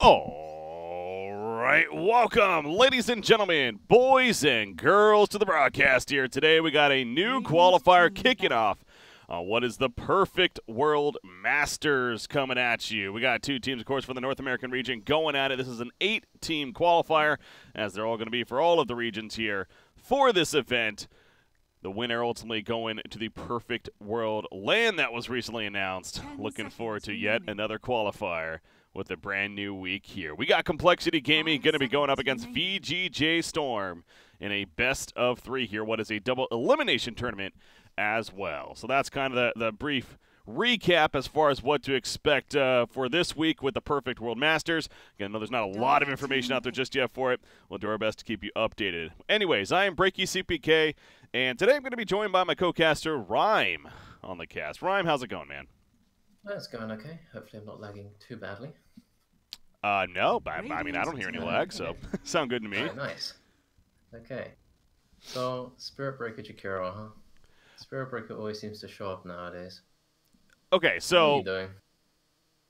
All right, welcome, ladies and gentlemen, boys and girls, to the broadcast here. Today we got a new qualifier kicking off on what is the Perfect World Masters coming at you. We got two teams, of course, for the North American region going at it. This is an 8-team qualifier, as they're all going to be for all of the regions here for this event. The winner ultimately going to the Perfect World land that was recently announced. Looking forward to yet another qualifier with a brand new week here. We got Complexity Gaming going to be going up against VGJ Storm in a best of 3 here. What is a double elimination tournament as well. So that's kind of the brief recap as far as what to expect for this week with the Perfect World Masters. Again, I know there's not a lot of information out there just yet for it. We'll do our best to keep you updated. Anyways, I am Breaky CPK, and today I'm going to be joined by my co-caster, Rhyme, on the cast. Rhyme, how's it going, man? It's going okay. Hopefully I'm not lagging too badly. No, but I mean, I don't hear any lag, so sound good to me. Right, nice. Okay. So, Spirit Breaker Jakiro, huh? Spirit Breaker always seems to show up nowadays. Okay, so... What are you doing?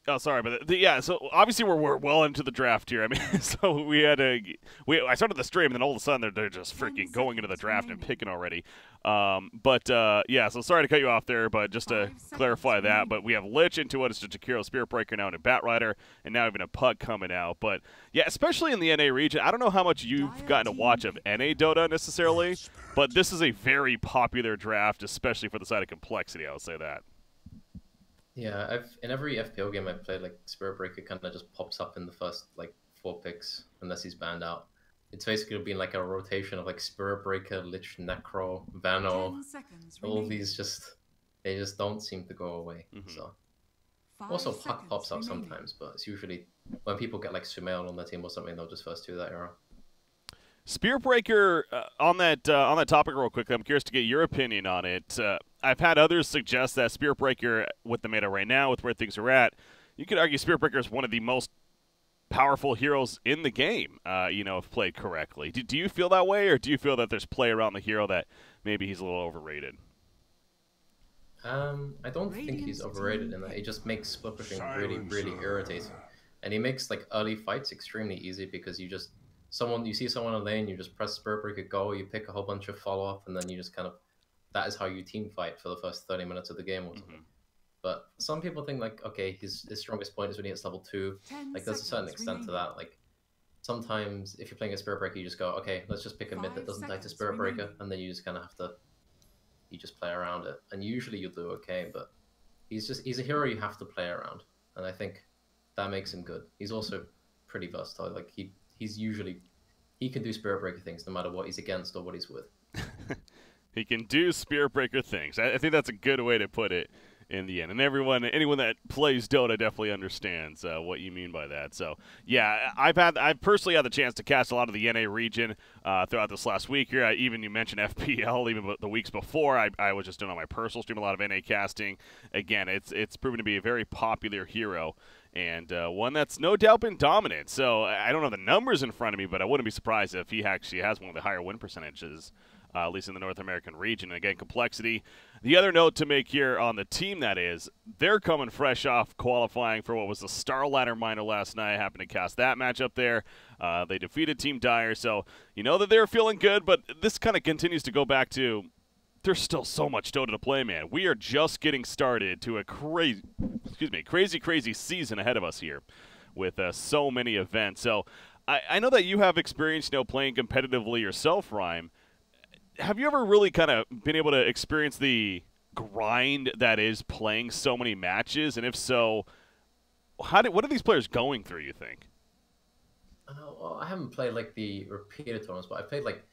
Oh, sorry, but yeah. So obviously we're well into the draft here. I mean, so we had I started the stream, and then all of a sudden they're just freaking going into the draft and picking already. Yeah. So sorry to cut you off there, but just to clarify that. But we have Lich into what is just Jakiro, Spirit Breaker now, and a Bat Rider, and now even a Puck coming out. But yeah, especially in the NA region, I don't know how much you've gotten to watch of NA Dota necessarily, but this is a very popular draft, especially for the side of Complexity. I would say that. Yeah, in every FPL game I've played, like Spirit Breaker kind of just pops up in the first like 4 picks unless he's banned out. It's basically been like a rotation of like Spirit Breaker, Lich, Necro, Vano. All these they just don't seem to go away. So also Puck pops up sometimes, but it's usually when people get like Sumail on their team or something, they'll just first do that era. Spirit Breaker, on that topic real quick, I'm curious to get your opinion on it. I've had others suggest that Spirit Breaker, with the meta right now, with where things are at, you could argue Spirit Breaker is one of the most powerful heroes in the game, if played correctly. Do you feel that way, or do you feel that there's play around the hero that maybe he's a little overrated? I don't think he's overrated in that. He just makes split pushing really, really irritating. And he makes like early fights extremely easy because you see someone in lane, you just press Spirit Breaker, go, you pick a whole bunch of follow-up, and then you just kind of, that is how you team fight for the first 30 minutes of the game or something. But some people think like, okay, his strongest point is when he hits level 2. Like there's a certain extent to that. Like sometimes if you're playing a Spirit Breaker, you just go, okay, let's just pick a mid that doesn't die to Spirit Breaker, and then you just kind of have to, you just play around it. And usually you'll do okay, but he's a hero you have to play around. And I think that makes him good. He's also pretty versatile. Like he can do Spirit Breaker things no matter what he's against or what he's with. He can do Spirit Breaker things. I think that's a good way to put it in the end. And anyone that plays Dota definitely understands what you mean by that. So yeah, I've personally had the chance to cast a lot of the NA region throughout this last week here. You mentioned FPL, even the weeks before. I was just doing on my personal stream a lot of NA casting. Again, it's proven to be a very popular hero, and one that's no doubt been dominant. So I don't have the numbers in front of me, but I wouldn't be surprised if he actually has one of the higher win percentages, at least in the North American region. And again, Complexity. The other note to make here on the team, that is, they're coming fresh off qualifying for what was the Star Ladder Minor last night. I happened to cast that matchup there. They defeated Team Dire, so you know that they're feeling good, but this kind of continues to go back to there's still so much Dota to play, man. We are just getting started to a crazy season ahead of us here with so many events. So I know that you have experience, playing competitively yourself, Rhyme. Have you ever really kind of been able to experience the grind that is playing so many matches? And if so, what are these players going through, you think? Well, I haven't played like the repeated tournaments, but I played like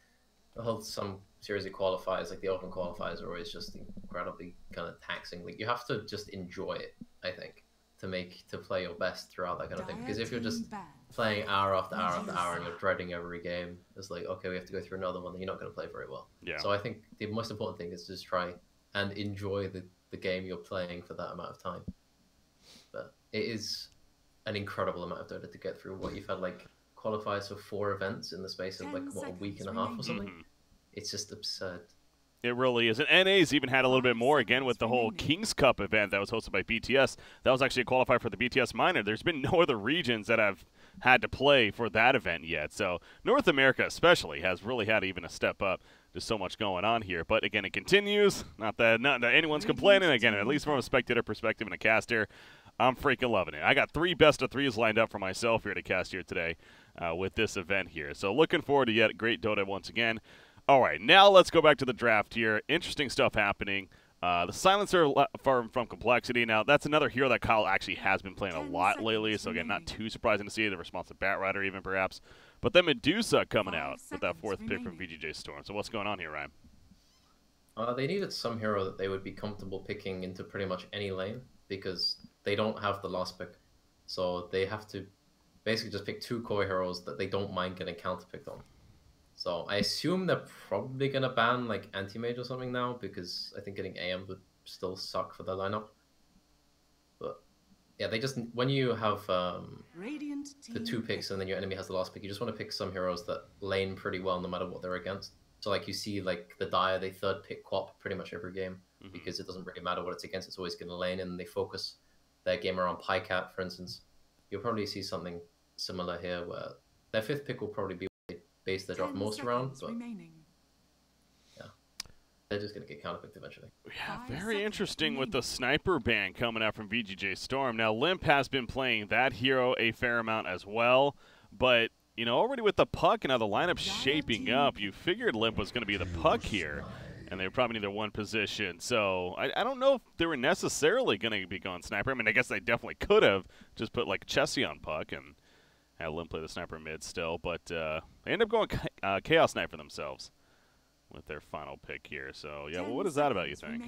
some series of qualifiers. Like the open qualifiers are always just incredibly kind of taxing. Like you have to just enjoy it, I think, to play your best throughout that kind of thing. Because if you're just playing hour after hour after hour and you're dreading every game, it's like, okay, we have to go through another one, then you're not going to play very well. Yeah. So I think the most important thing is to just try and enjoy the game you're playing for that amount of time. But it is an incredible amount of Dota to get through. What you've had like qualifiers for 4 events in the space of like, what, a week and a half or something? It's just absurd. It really is. And NA's even had a little bit more, again, with the whole Kings Cup event that was hosted by BTS. That was actually a qualifier for the BTS minor. There's been no other regions that have had to play for that event yet. So North America especially has really had even a step up. There's so much going on here. But again, it continues. Not that anyone's complaining. Again, at least from a spectator perspective and a caster, I'm freaking loving it. I got 3 best of 3s lined up for myself here to cast here today with this event here. So looking forward to yet great Dota once again. All right, now let's go back to the draft here. Interesting stuff happening. The Silencer from Complexity. Now, that's another hero that coL actually has been playing a lot lately, so again, not too surprising to see the responsive Bat Rider even, perhaps. But then Medusa coming out with that 4th pick from VGJ Storm. So what's going on here, Ryan? They needed some hero that they would be comfortable picking into pretty much any lane, because they don't have the last pick. So they have to basically just pick 2 core heroes that they don't mind getting counterpicked on. So I assume they're probably going to ban like Anti-Mage or something now, because I think getting AM would still suck for the lineup. But yeah, they just, when you have the 2 picks and then your enemy has the last pick, you just want to pick some heroes that lane pretty well no matter what they're against. So like you see like the Dire, they 3rd pick Quap pretty much every game, because it doesn't really matter what it's against, it's always going to lane, and they focus their game around Pycat, for instance. You'll probably see something similar here where their 5th pick will probably be base they drop most around, but yeah, they're just going to get counterpicked eventually. Yeah, very interesting with the sniper ban coming out from VGJ Storm. Now, Limp has been playing that hero a fair amount as well, but, you know, already with the puck and how the lineup's shaping up, you figured Limp was going to be the puck here, and they probably need their 1 position. So I don't know if they were necessarily going to be going sniper. I mean, I guess they definitely could have just put, like, Chessie on puck and had Limp play the sniper mid still, but they end up going Chaos Knight for themselves with their final pick here. So, yeah, well, what is that about, you think?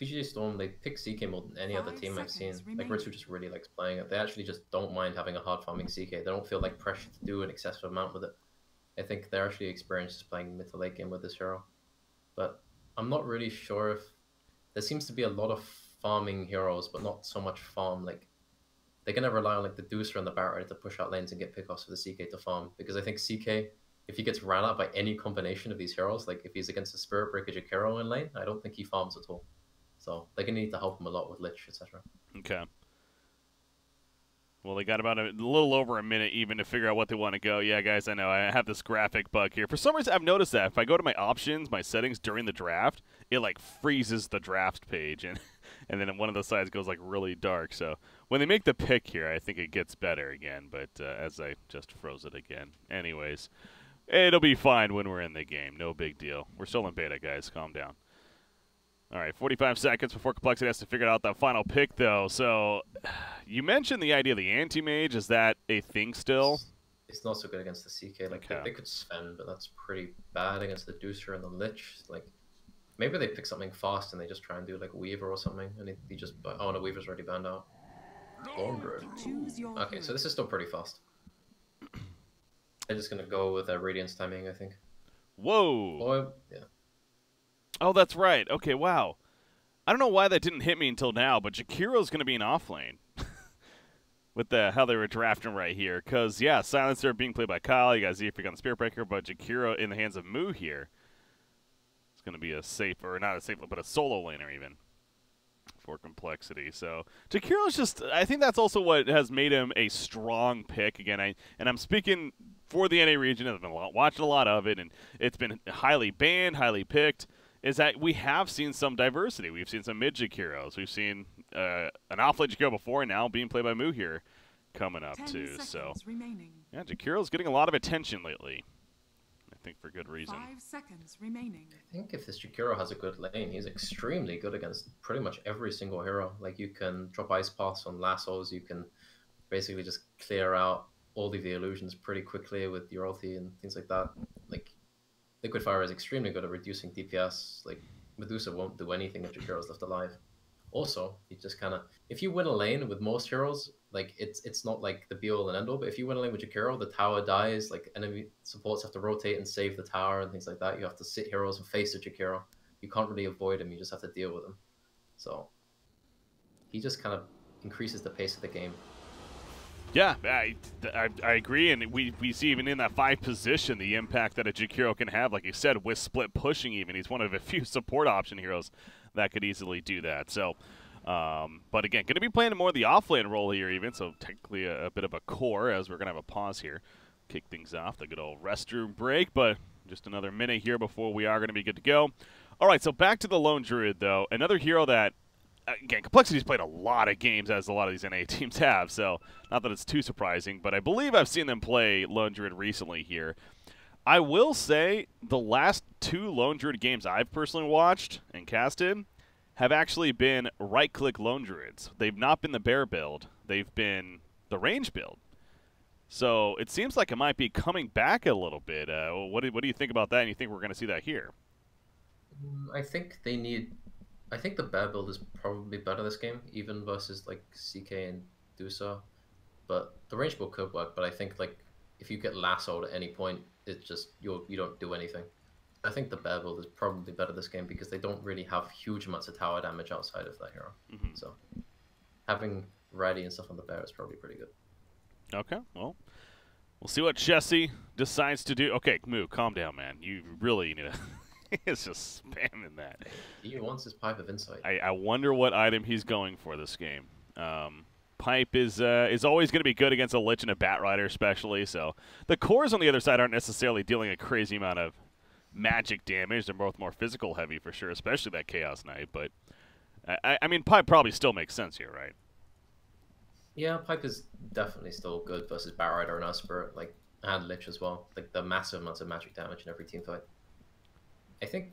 VGJ Storm, they pick CK more than any other team I've seen. Like, Ritsu just really likes playing it. They actually just don't mind having a hard farming CK. They don't feel like pressure to do an excessive amount with it. I think they're actually experienced playing mid to late game with this hero. But I'm not really sure if... There seems to be a lot of farming heroes, but not so much farm, like... They're going to rely on like the Deucer and the Barrier to push out lanes and get pickoffs for the CK to farm. Because I think CK, if he gets ran out by any combination of these heroes, like if he's against a Spirit Breaker Jakiro in lane, I don't think he farms at all. So they're going to need to help him a lot with Lich, etc. Okay. Well, they got about a little over a minute even to figure out what they want to go. Yeah, guys, I know. I have this graphic bug here. For some reason, I've noticed that if I go to my options, my settings during the draft, it, like, freezes the draft page. And then one of the sides goes, like, really dark. So when they make the pick here, I think it gets better again. But as I just froze it again. Anyways, it'll be fine when we're in the game. No big deal. We're still in beta, guys. Calm down. All right, 45 seconds before Complexity has to figure out that final pick, though. So, you mentioned the idea of the anti-mage. Is that a thing still? It's not so good against the CK. Like, they could Sven, but that's pretty bad against the Deucer and the Lich. Like, maybe they pick something fast and they just try and do, like, Weaver or something. And he just... Oh, no, Weaver's already banned out. Okay, so this is still pretty fast. They're just going to go with Radiance timing, I think. Whoa! Or, yeah. Oh, that's right. Okay, wow. I don't know why that didn't hit me until now, but Jakiro's going to be in off lane. With how they were drafting right here. Because, yeah, Silencer being played by coL. You got Zephyr on the Spirit Breaker, but Jakiro in the hands of Moo here. It's going to be a safe, or not a safe, but a solo laner even. For Complexity. So, Jakiro's just, I think that's also what has made him a strong pick. Again, and I'm speaking for the NA region. I've been watching a lot of it, and it's been highly banned, highly picked. Is that we have seen some diversity. We've seen some mid Jakiros. We've seen an off-lane Jakiro before, and now being played by Moo here coming up too. So, yeah, Jakiro's getting a lot of attention lately. I think for good reason. 5 seconds remaining. I think if this Jakiro has a good lane, he's extremely good against pretty much every single hero. Like, you can drop Ice Pass on lassos, you can basically just clear out all of the illusions pretty quickly with your ulti and things like that. Like, Liquidfire is extremely good at reducing DPS. Like, Medusa won't do anything if Jakiro's left alive. Also, you just kind of... If you win a lane with most heroes, like, it's not like the be-all and end-all, but if you win a lane with Jakiro, the tower dies, like, enemy supports have to rotate and save the tower and things like that. You have to sit heroes and face the Jakiro. You can't really avoid him, you just have to deal with him. So, he just kind of increases the pace of the game. Yeah, I agree, and we see even in that 5 position the impact that a Jakiro can have, like you said, with split pushing even. He's one of a few support option heroes that could easily do that. So, but again, going to be playing more of the offlane role here even, so technically a bit of a core as we're going to have a pause here. Kick things off, the good old restroom break, but just another minute here before we are going to be good to go. All right, so back to the Lone Druid, though. Another hero that, again, Complexity's played a lot of games, as a lot of these NA teams have, so not that it's too surprising, but I believe I've seen them play Lone Druid recently here. I will say the last 2 Lone Druid games I've personally watched and casted have actually been right-click Lone Druids. They've not been the bear build. They've been the range build. So it seems like it might be coming back a little bit. What do you think about that, and you think we're going to see that here? I think they need... I think the bear build is probably better this game, even versus like CK and Dusa. But the range build could work, but I think like if you get lassoed at any point, it's just you don't do anything. I think the bear build is probably better this game because they don't really have huge amounts of tower damage outside of that hero. So having Ready and stuff on the bear is probably pretty good. Okay, well, we'll see what Jesse decides to do. Okay, Moo, calm down, man. You really need to... He's just spamming that. He wants his Pipe of Insight. I wonder what item he's going for this game. Pipe is always going to be good against a Lich and a Bat Rider especially, so the cores on the other side aren't necessarily dealing a crazy amount of magic damage. They're both more physical heavy for sure, especially that Chaos Knight, but I mean, Pipe probably still makes sense here, right? Yeah, Pipe is definitely still good versus Bat Rider and Spirit, like, and Lich as well. Like, the massive amounts of magic damage in every team fight. I think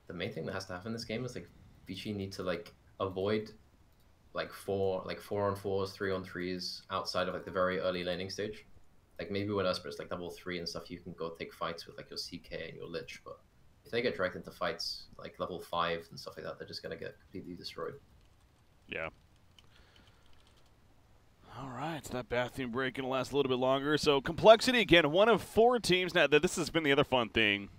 the main thing that has to happen in this game is, like, VG need to, like, avoid, like, 4-on-4s, 3-on-3s outside of, like, the very early laning stage. Like, maybe when Spirit's, like, level 3 and stuff, you can go take fights with, like, your CK and your Lich, but if they get dragged into fights, like, level 5 and stuff like that, they're just gonna get completely destroyed. Yeah. All right, so that bathroom break going to last a little bit longer. So Complexity, again, one of 4 teams. Now, this has been the other fun thing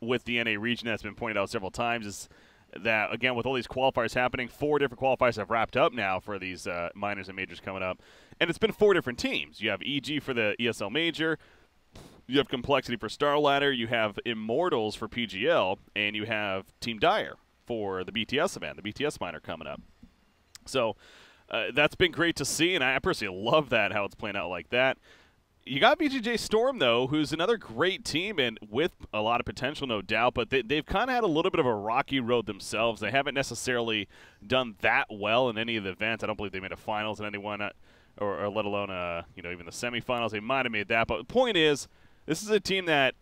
with the NA region that's been pointed out several times is that, again, with all these qualifiers happening, 4 different qualifiers have wrapped up now for these minors and majors coming up. And it's been 4 different teams. You have EG for the ESL Major, you have Complexity for Star Ladder, you have Immortals for PGL, and you have Team Dire for the BTS event, the BTS minor coming up. So... that's been great to see, and I personally love that, how it's playing out like that. You got VGJ Storm, though, who's another great team and with a lot of potential, no doubt, but they've kind of had a little bit of a rocky road themselves. They haven't necessarily done that well in any of the events. I don't believe they made a finals in anyone, or let alone even the semifinals. They might have made that, but the point is, this is a team that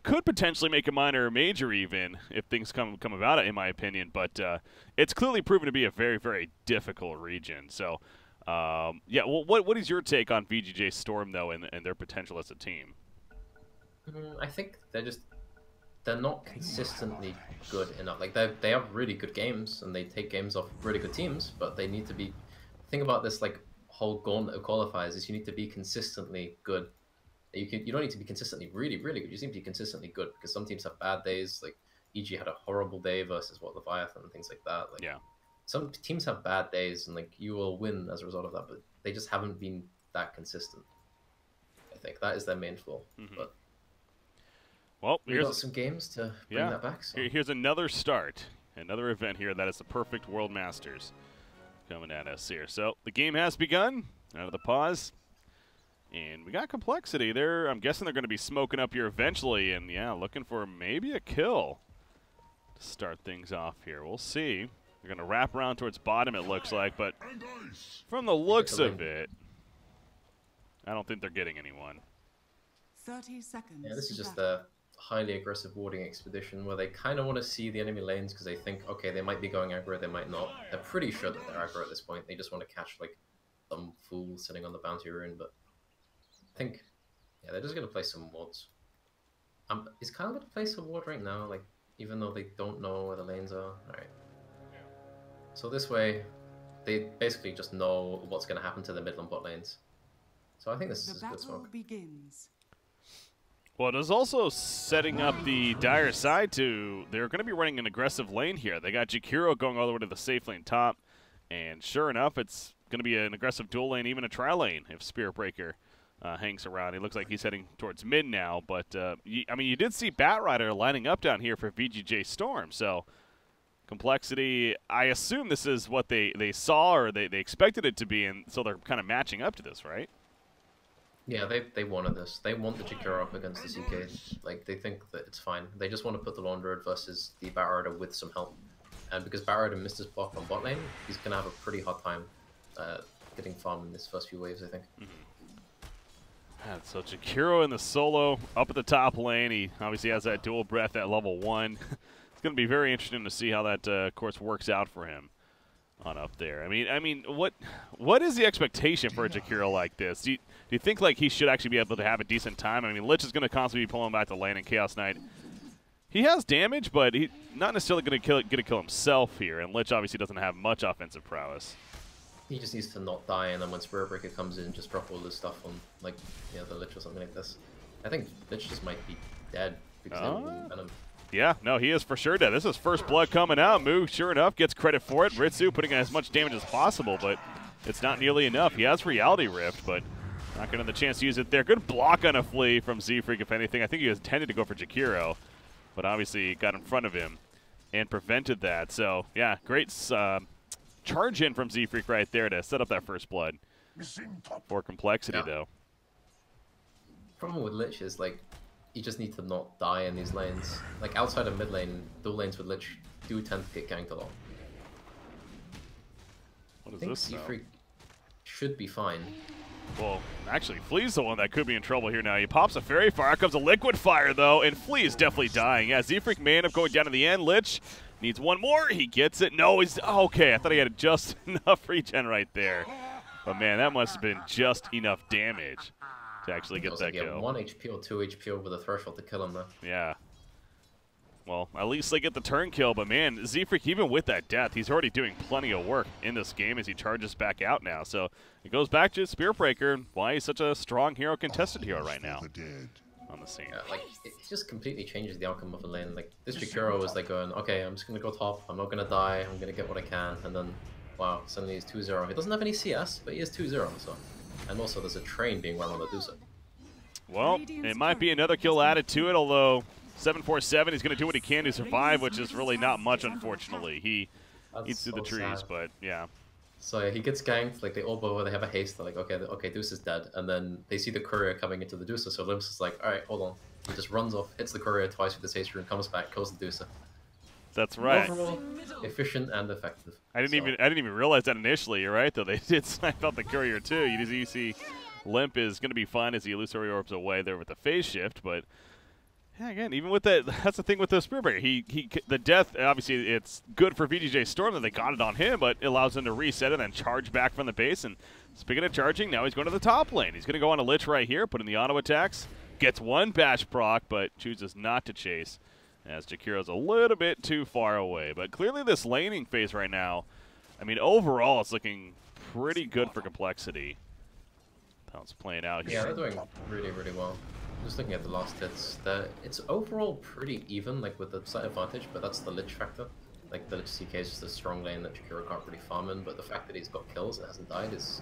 could potentially make a minor or major even if things come about it, in my opinion. But it's clearly proven to be a very, very difficult region. So, yeah, well, what is your take on VGJ Storm, though, and their potential as a team? I think they're not consistently good enough. Like, they have really good games, and they take games off really good teams, but they need to be... Think about this, like, whole gauntlet of qualifiers is you need to be consistently good. You don't need to be consistently really, really good. You just need to be consistently good because some teams have bad days. Like EG had a horrible day versus Leviathan and things like that. Like, yeah, some teams have bad days and like you will win as a result of that, but they just haven't been that consistent. I think that is their main flaw. But well, we got some games to bring that back. So. Here's another start, another event here that is the Perfect World Masters coming at us here. So the game has begun. Out of the pause. And we got Complexity there. I'm guessing they're going to be smoking up here eventually. And, yeah, looking for maybe a kill to start things off here. We'll see. They're going to wrap around towards bottom, it looks like. But from the looks of it, I don't think they're getting anyone. 30 seconds. Yeah, this is just a highly aggressive warding expedition where they kind of want to see the enemy lanes because they think, okay, they might be going aggro, they might not. They're pretty sure that they're aggro at this point. They just want to catch, like, some fool sitting on the bounty rune, but... I think, yeah, they're just going to play some wards. Is Kyle going to play some ward right now, like, even though they don't know where the lanes are? Alright. So this way, they basically just know what's going to happen to the mid and bot lanes. So I think this is a good smoke. Begins. Well, it is also setting up the Dire side to... They're going to be running an aggressive lane here. They got Jakiro going all the way to the safe lane top. And sure enough, it's going to be an aggressive dual lane, even a tri lane if Spirit Breaker hangs around. He looks like he's heading towards mid now, but I mean, you did see Batrider lining up down here for VGJ Storm, so Complexity, I assume this is what they saw or they expected it to be, and so they're kind of matching up to this, right? Yeah, they wanted this. They want the Jakiro up against the CK. Like, they think that it's fine. They just want to put the Launderer versus the Batrider with some help. And because Batrider missed his block on bot lane, he's going to have a pretty hard time getting farm in this first few waves, I think. Man, so Jakiro in the solo up at the top lane. He obviously has that dual breath at level 1. It's going to be very interesting to see how that, of course, works out for him on up there. I mean, what is the expectation for a Jakiro like this? Do you think like he should actually be able to have a decent time? I mean, Lich is going to constantly be pulling back the lane, and Chaos Knight, he has damage, but he's not necessarily going to get to kill himself here. And Lich obviously doesn't have much offensive prowess. He just needs to not die, and then when Spirit Breaker comes in, just drop all this stuff on, like, the Lich or something like this. I think Lich just might be dead because they will Venom. Yeah, no, he is for sure dead. This is first blood coming out. Moo, sure enough, gets credit for it. Ritsu putting in as much damage as possible, but it's not nearly enough. He has Reality Rift, but not going to have the chance to use it there. Good block on a flea from Z-Freak, if anything. I think he was intended to go for Jakiro, but obviously got in front of him and prevented that. So, yeah, great charge in from Z-Freak right there to set up that first blood. For Complexity, though. Problem with Lich is, like, you just need to not die in these lanes. Like, outside of mid lane, dual lanes with Lich do tend to get ganked a lot. What is I think this Z-Freak should be fine. Well, actually, Flea's the one that could be in trouble here now. He pops a Fairy Fire, comes a Liquid Fire, though, and Flea is definitely dying. Yeah, Z-Freak may end up going down to the end. Lich needs one more. He gets it. No, he's okay. I thought he had just enough regen right there. But, man, that must have been just enough damage to actually get that kill. 1 HP or 2 HP over the threshold to kill him, though. Yeah. Well, at least they get the turn kill, but man, Z-Freak, even with that death, he's already doing plenty of work in this game as he charges back out now. So it goes back to Spirit Breaker, why he's such a strong hero, contested hero right now on the scene. Yeah, like, it just completely changes the outcome of the lane. Like, this Jakiro was like going, okay, I'm just going to go top, I'm not going to die, I'm going to get what I can, and then, wow, suddenly he's 2-0. He doesn't have any CS, but he is 2-0, so. And also there's a train being run on the Dusa. Well, it might be another kill added to it, although 747, he's going to do what he can to survive, which is really not much, unfortunately. He eats through the trees, but yeah. So he gets ganked, like they all over, they have a haste, they're like, okay, Deuce is dead, and then they see the courier coming into the Deuce, so Limps is like, alright, hold on. He just runs off, hits the courier twice with his haste rune, comes back, kills the Deuce. That's right. Overall, efficient and effective. I didn't even realize that initially. You're right, though. They did snipe out the courier too. You see, Limp is going to be fine as the illusory orbs away there with the phase shift, but yeah, again, even with that, that's the thing with the Spirit Breaker. The death, obviously, it's good for VGJ Storm that they got it on him, but it allows him to reset and then charge back from the base. And speaking of charging, now he's going to the top lane. He's going to go on a Lich right here, put in the auto attacks, gets one bash proc, but chooses not to chase, as Jakiro's a little bit too far away. But clearly this laning phase right now, I mean, overall it's looking pretty good for Complexity. How it's playing out here. Yeah, they're doing really, really well. Just looking at the last hits, it's overall pretty even, like with the slight advantage, but that's the Lich factor. Like the Lich CK is just a strong lane that Jakiro can't really farm in, but the fact that he's got kills and hasn't died is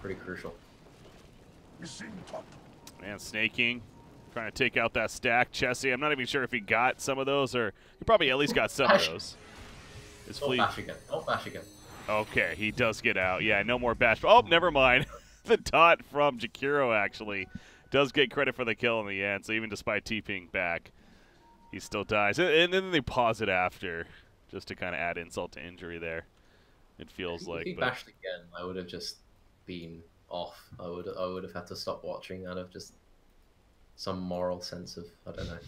pretty crucial. Man, snaking. Trying to take out that stack. Chessie, I'm not even sure if he got some of those, or he probably at least got some of those. Don't bash again. Don't bash again. Okay, he does get out. Yeah, no more bash. Oh, never mind. The dot from Jakiro actually does get credit for the kill in the end, so even despite TPing back, he still dies. And then they pause it after, just to kind of add insult to injury there, it feels like. If he bashed again, I would have just been off. I would have had to stop watching out of just some moral sense of, I don't know.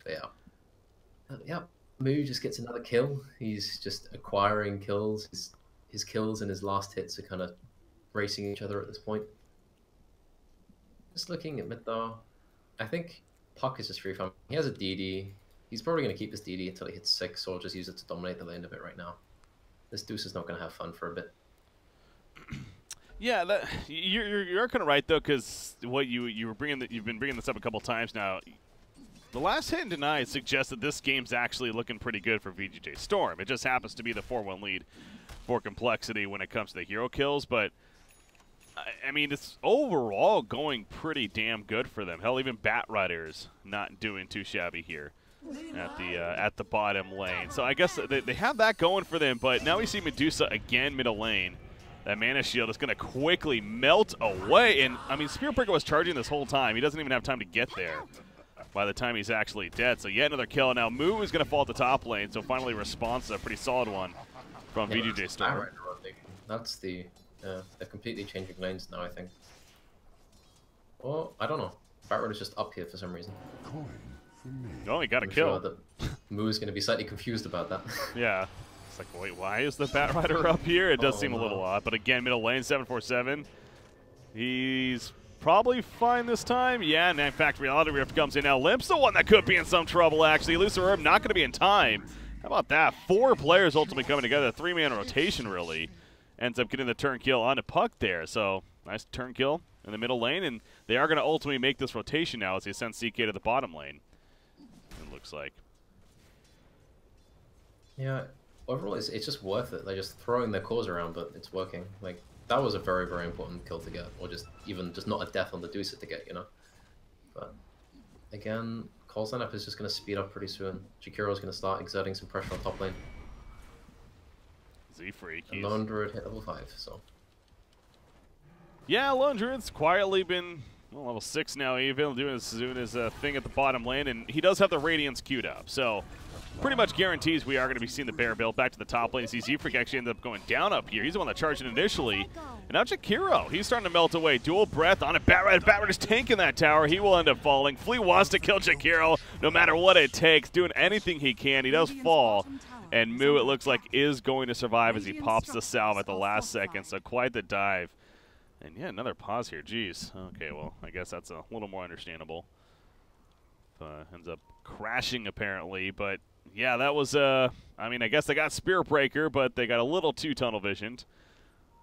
But yeah. Yeah, Moo just gets another kill. He's just acquiring kills. His kills and his last hits are kind of racing each other at this point. Just looking at mid though, I think Puck is just free farm. He has a DD. He's probably going to keep his DD until he hits 6, or just use it to dominate the lane a bit right now. This Deuce is not going to have fun for a bit. Yeah, you're kind of right though, because what you've been bringing this up a couple times now. The last hit and deny suggests that this game's actually looking pretty good for VGJ Storm. It just happens to be the 4-1 lead for Complexity when it comes to the hero kills, but I mean, it's overall going pretty damn good for them. Hell, even Bat Rider's not doing too shabby here at the bottom lane. So I guess they have that going for them, but now we see Medusa again middle lane. That Mana Shield is going to quickly melt away, and I mean, Spirit Breaker was charging this whole time. He doesn't even have time to get there by the time he's actually dead. So yet another kill. Now Moo is going to fall at the top lane, so finally response, a pretty solid one from VGJ Storm. That's the they're completely changing lanes now, I think. Well, I don't know. Batrod is just up here for some reason. Oh, he got a kill. Sure that Moo is going to be slightly confused about that. Yeah. It's like, wait, why is the Bat Rider up here? It does seem a little odd. But again, middle lane, 747. He's probably fine this time. Yeah, and in fact, Reality Rift comes in now. Limp's the one that could be in some trouble, actually. Elusive Herb not going to be in time. How about that? 4 players ultimately coming together. 3-man rotation, really. Ends up getting the turn kill onto Puck there. So, nice turn kill in the middle lane. And they are going to ultimately make this rotation now as they send CK to the bottom lane. It looks like. Yeah. Overall, it's just worth it. They're just throwing their cores around, but it's working. Like, that was a very, very important kill to get. Or just not a death on the Deuce to get, you know? But, again, coL's lineup is just going to speed up pretty soon. Jakiro's going to start exerting some pressure on top lane. Z-Freak. And Lone Druid hit level 5, so... Yeah, Lone Druid's quietly been, well, level 6 now even, doing his thing at the bottom lane, and he does have the Radiance queued up, so... Pretty much guarantees we are going to be seeing the bear build back to the top lane. See, Z-Freak actually ended up going down up here. He's the one that charged it initially. And now Jakiro, he's starting to melt away. Dual breath on a Bat Rider. Bat Rider's tanking that tower. He will end up falling. Flea wants to kill Jakiro no matter what it takes, doing anything he can. He does fall. And Moo, it looks like, is going to survive as he pops the salve at the last second. So quite the dive. And yeah, another pause here. Jeez. Okay, well, I guess that's a little more understandable. Ends up crashing, apparently, but... Yeah, that was, I mean, I guess they got Spirit Breaker, but they got a little too tunnel visioned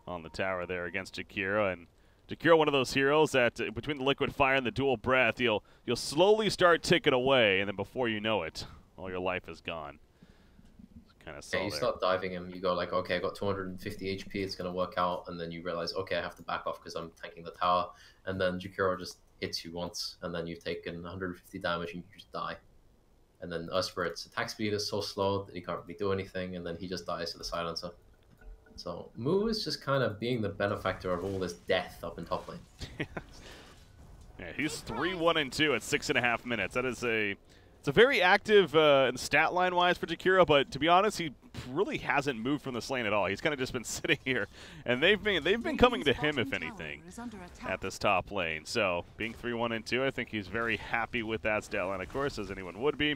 on the tower there against Jakiro. And Jakiro, one of those heroes that between the Liquid Fire and the Dual Breath, you'll slowly start ticking away, and then before you know it, all your life is gone. Kind of yeah, you start diving him, you go like, okay, I got 250 HP, it's going to work out, and then you realize, okay, I have to back off because I'm tanking the tower, and then Jakiro just hits you once, and then you've taken 150 damage and you just die. And then Spirit's attack speed is so slow that he can't really do anything, and then he just dies to the silencer. So Moo is just kind of being the benefactor of all this death up in top lane. Yeah, he's 3-1-2 at 6.5 minutes. That is it's a very active stat line wise for Jakiro, but to be honest, he really hasn't moved from this lane at all. He's kind of just been sitting here, and they've been coming to him, if anything, at this top lane. So being 3-1-2, I think he's very happy with that stat line, of course, as anyone would be.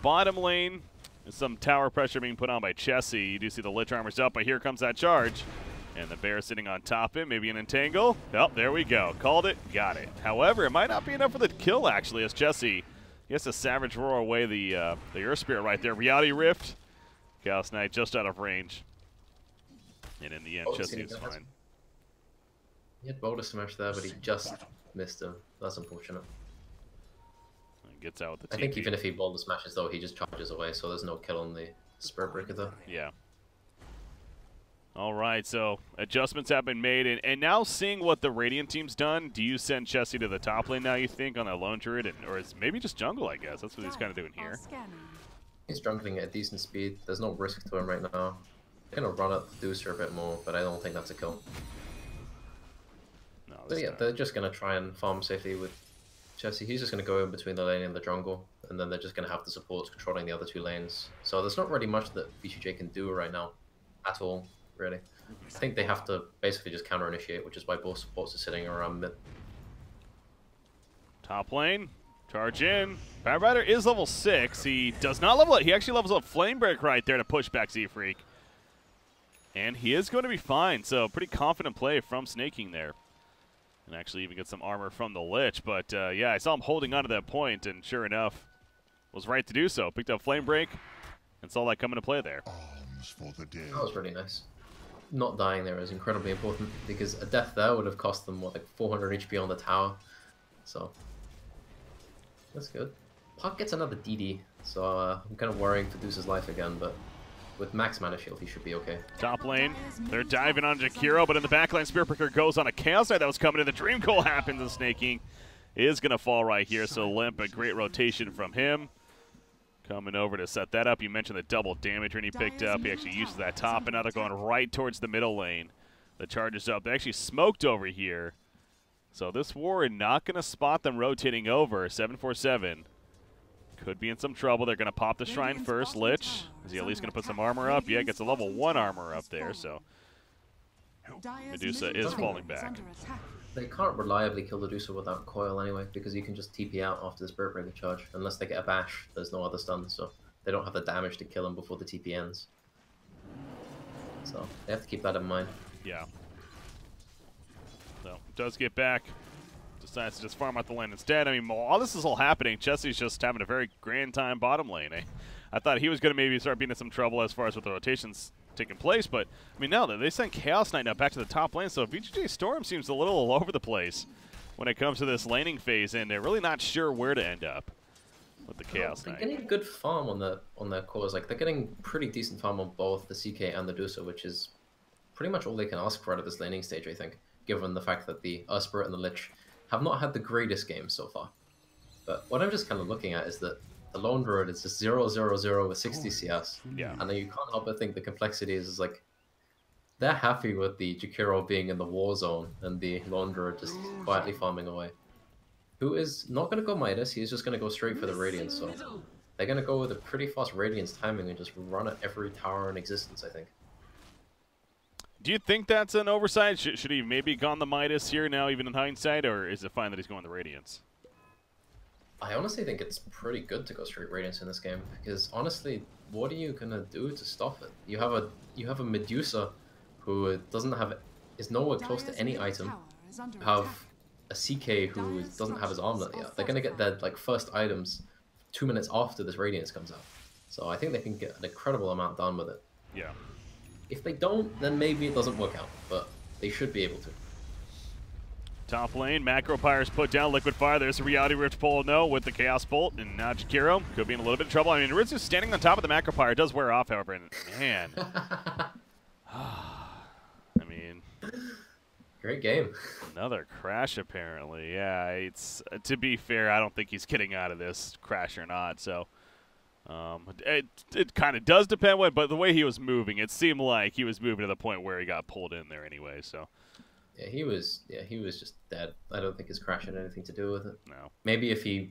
Bottom lane, some tower pressure being put on by Chessie. You do see the Lich Armor's up, but here comes that charge. And the bear sitting on top of him, maybe an entangle. Oh, there we go. Called it, got it. However, it might not be enough for the kill, actually, as Chessie gets a Savage Roar away the Earth Spirit right there. Reality Rift. Chaos Knight just out of range. And in the end, Chessie is fine. He had Boulder Smash there, but he just missed him. That's unfortunate. Gets out with the I think even if he Boulder Smashes, though, he just charges away, so there's no kill on the Spirit Breaker, though. Yeah. All right, so adjustments have been made, and now seeing what the Radiant team's done, do you send Chessie to the top lane now, you think, on a Lone Druid, or is maybe just jungle, I guess? That's what he's kind of doing here. He's jungling at a decent speed. There's no risk to him right now. He's going to run up the Deucer a bit more, but I don't think that's a kill. No, so yeah, they're just going to try and farm safely with Chessie. He's just going to go in between the lane and the jungle, and then they're just going to have the supports controlling the other 2 lanes. So there's not really much that VGJ can do right now, at all, really. I think they have to basically just counter-initiate, which is why both supports are sitting around mid. Top lane, charge in. Bat Rider is level 6. He does not level up. He actually levels up Flamebreak right there to push back Z-Freak. And he is going to be fine, so pretty confident play from Snaking there. And actually even get some armor from the Lich. But yeah, I saw him holding on to that point, and sure enough, was right to do so. Picked up Flame Break, and saw that come into play there. That was really nice. Not dying there is incredibly important, because a death there would have cost them, what, like 400 HP on the tower. So, that's good. Puck gets another DD, so I'm kind of worrying for Deuce's life again, but with max mana shield, he should be okay. Top lane, they're diving on Jakiro, but in the backline, Spearbreaker goes on a Chaos Knight that was coming in. The Dream Coal happens, and Snaking is going to fall right here. So Limp, a great rotation from him. Coming over to set that up. You mentioned the double damage rune he picked up. He actually uses that top, and now they're going right towards the middle lane. The charge is up. They actually smoked over here. So this Warrior not going to spot them rotating over. 747. Could be in some trouble. They're going to pop the Shrine first. Lich. Is he at least going to put some armor up? Yeah, gets a level 1 armor up there. So Medusa is falling back. They can't reliably kill the Medusa without coil anyway, because you can just TP out after the Spirit Breaker charge. Unless they get a bash, there's no other stun, so they don't have the damage to kill him before the TP ends. So they have to keep that in mind. Yeah. So does get back. Decides to just farm out the lane instead. I mean, while this is all happening, Jesse's just having a very grand time bottom lane. I thought he was going to maybe start being in some trouble as far as with the rotations taking place, but I mean, no, they sent Chaos Knight now back to the top lane, so VGJ Storm seems a little all over the place when it comes to this laning phase, and they're really not sure where to end up with the Chaos Knight. They're getting good farm on their cores. Like, they're getting pretty decent farm on both the CK and the Medusa, which is pretty much all they can ask for out of this laning stage, I think, given the fact that the Spirit and the Lich have not had the greatest games so far. But what I'm just kind of looking at is that the Lone Druid is just 0-0-0 with 60 CS. Yeah. And then you can't help but think the complexity is like, they're happy with the Jakiro being in the war zone and the Lone Druid just quietly farming away. Who is not going to go Midas, he's just going to go straight for the Radiance, so they're going to go with a pretty fast Radiance timing and just run at every tower in existence, I think. Do you think that's an oversight? Should he maybe gone the Midas here now, even in hindsight, or is it fine that he's going the Radiance? I honestly think it's pretty good to go straight Radiance in this game, because honestly, what are you gonna do to stop it? You have a Medusa who is nowhere close to any item. You have a CK who doesn't have his armlet yet. They're gonna get their first items 2 minutes after this Radiance comes out. So I think they can get an incredible amount done with it. Yeah. If they don't, then maybe it doesn't work out, but they should be able to. Top lane, Macro Pyre's put down, Liquid Fire. There's a Reality Rift pull, no, with the Chaos Bolt, and now Jakiro could be in a little bit of trouble. I mean, Ritsu's standing on top of the Macro Pyre. It does wear off, however, and man. I mean. Great game. Another crash, apparently. Yeah, it's to be fair, I don't think he's getting out of this, crash or not, so. It kind of does depend, but the way he was moving, it seemed like he was moving to the point where he got pulled in there anyway, so. Yeah, he was just dead. I don't think his crash had anything to do with it. No. Maybe if he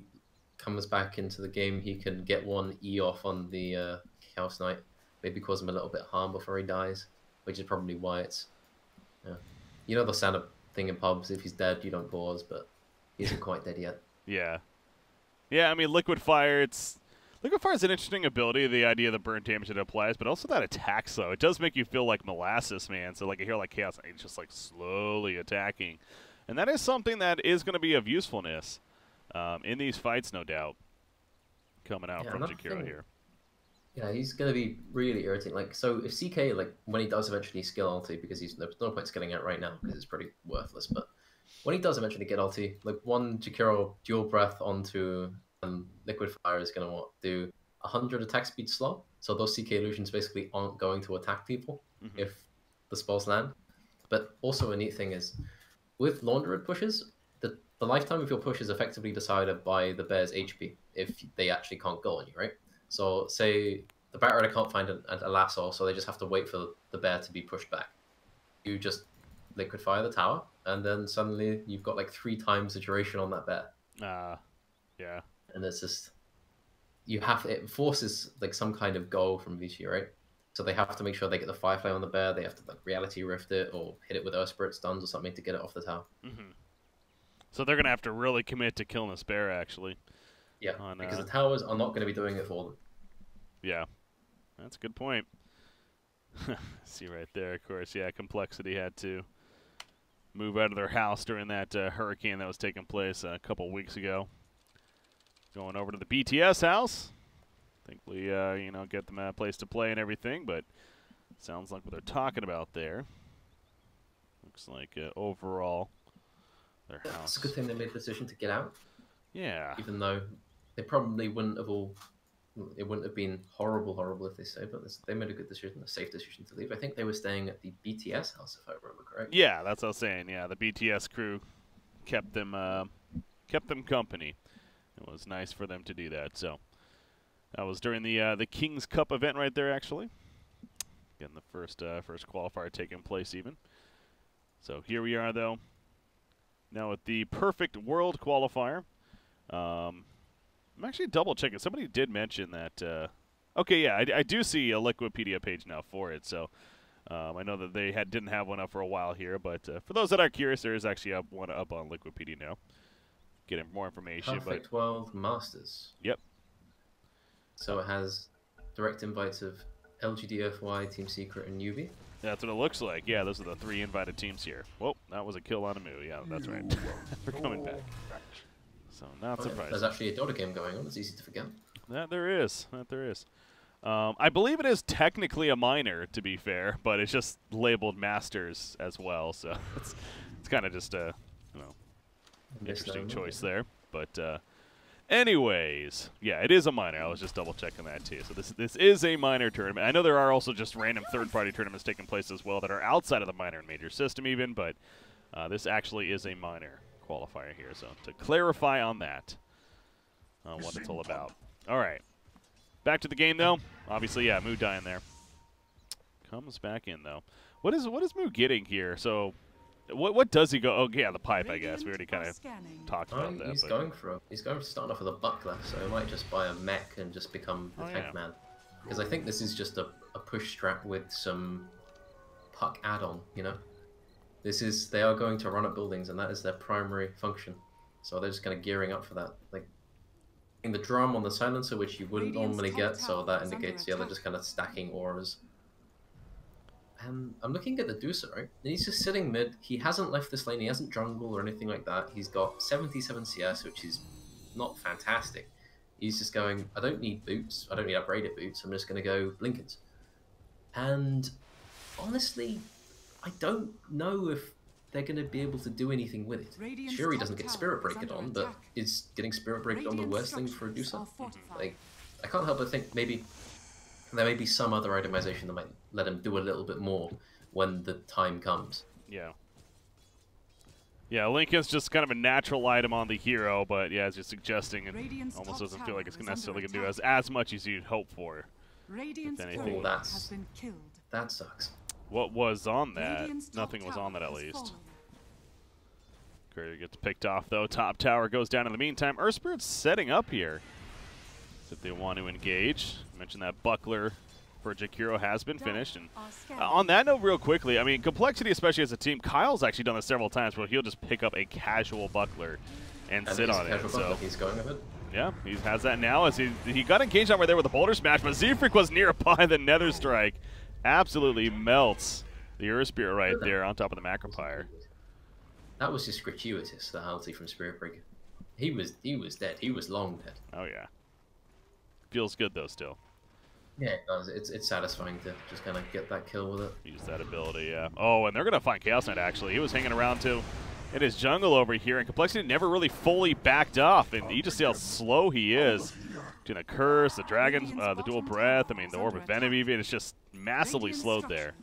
comes back into the game, he can get one E off on the Chaos Knight. Maybe cause him a little bit of harm before he dies, which is probably why it's... Yeah. You know the stand-up thing in pubs, if he's dead, you don't pause, but he isn't quite dead yet. Yeah. Yeah, I mean, Liquid Fire, Liquid Fire is an interesting ability, the idea of the burn damage it applies, but also that attacks, though. It does make you feel like Molasses, man. So, like, a hero like Chaos, it's just, like, slowly attacking. And that is something that is going to be of usefulness in these fights, no doubt, coming out from Jakiro here. Yeah, he's going to be really irritating. Like, so if CK, when he does eventually skill ulti, because there's no point skilling it right now, because it's pretty worthless, but when he does eventually get ulti, one Jakiro dual breath onto... Liquid Fire is going to do 100 attack speed slow, so those CK illusions basically aren't going to attack people if the spells land. But also a neat thing is, with Lone Druid pushes, the lifetime of your push is effectively decided by the bear's HP, if they actually can't go on you, right? So say the Bat Rider can't find a lasso, so they just have to wait for the bear to be pushed back. You just Liquid Fire the tower, and then suddenly you've got 3 times the duration on that bear. Yeah. And it's just, it forces some kind of goal from VG, right? So they have to make sure they get the Firefly on the bear, they have to Reality Rift it, or hit it with Earth Spirit stuns or something to get it off the tower. So they're going to have to really commit to killing this bear, actually. Yeah, because the towers are not going to be doing it for them. Yeah, that's a good point. See right there, of course, yeah, Complexity had to move out of their house during that hurricane that was taking place a couple weeks ago. Going over to the BTS house. Thankfully, get them a place to play and everything, but sounds like what they're talking about there. Looks like overall, their house. It's a good thing they made the decision to get out. Yeah. Even though they probably wouldn't have all it wouldn't have been horrible if they stayed, but they made a good decision, a safe decision to leave. I think they were staying at the BTS house, if I remember correctly. Yeah, that's what I was saying. Yeah, the BTS crew kept them company. It was nice for them to do that. So that was during the King's Cup event right there, actually. Getting the first qualifier taking place even. So here we are, though. Now with the perfect world qualifier. I'm actually double checking. Somebody did mention that. Okay, yeah, I do see a Liquipedia page now for it. So I know that they didn't have one up for a while here, but for those that are curious, there is actually one up on Liquipedia now. Getting more information. Perfect World Masters. Yep. So it has direct invites of LGDFY, Team Secret, and Newbie. That's what it looks like. Yeah, those are the 3 invited teams here. Whoa, that was a kill on a move. Yeah, that's right. We're coming back. So not surprised. There's actually a Dota game going on. It's easy to forget. That there is. That there is. I believe it is technically a minor, to be fair, but it's just labeled Masters as well. So it's kind of just a interesting choice there. But anyways, yeah, it is a minor. I was just double checking that too. So this is a minor tournament. I know there are also just random third-party tournaments taking place as well that are outside of the minor and major system even, but this actually is a minor qualifier here. So to clarify on that, what it's all about. All right, back to the game though. Obviously, yeah, Moo dying there. Comes back in though. What is Moo getting here? So. What does he go? Oh yeah, the pipe. I guess we already kind of talked about that. He's going for starting off with a buckler, so he might just buy a mech and just become the tank man. Because I think this is just a push strat with some puck add-on. You know, they are going to run up buildings, and that is their primary function. So they're just kind of gearing up for that. Like in the drum on the silencer, which you wouldn't normally get, so that indicates they're just kind of stacking auras. I'm looking at the Deucer, right? And he's just sitting mid. He hasn't left this lane. He hasn't jungle or anything like that. He's got 77 CS, which is not fantastic. He's just going, I don't need boots. I don't need upgraded boots. I'm just going to go Blinkers. And honestly, I don't know if they're going to be able to do anything with it. Sure, he doesn't get Spirit Breaker on, but is getting Spirit Breaker on the worst thing for a Deucer? Like, I can't help but think maybe there may be some other itemization that might let him do a little bit more when the time comes. Yeah. Yeah, Link is just kind of a natural item on the hero, but yeah, as you're suggesting, it almost doesn't feel like it's necessarily going to do as much as you'd hope for. If anything. That sucks. What was on that? Nothing was on that at least. Courier gets picked off though. Top tower goes down in the meantime. Earth Spirit's setting up here if they want to engage. I mentioned that buckler for Jakiro has been finished. And on that note, real quickly, I mean, Complexity, especially as a team, Kyle's actually done this several times where he'll just pick up a casual buckler and sit on it. So he's going with it. Yeah, he has that now as he got engaged on right there with the boulder smash, but Z-Freak was nearby. The Nether Strike absolutely melts the Earth Spirit right there on top of the Macropyre. That was just gratuitous, the ulti from Spirit Breaker. He was dead. He was long dead. Oh yeah. Feels good though still. Yeah, it does. It's satisfying to just kind of get that kill with it. Use that ability, yeah. Oh, and they're going to find Chaos Knight, actually. He was hanging around, too, in his jungle over here, and Complexity never really fully backed off, and you just see how slow he is. Doing a Curse, the Dragon, the Dual Breath, I mean, the Orb of Venom even, it's just massively slowed there.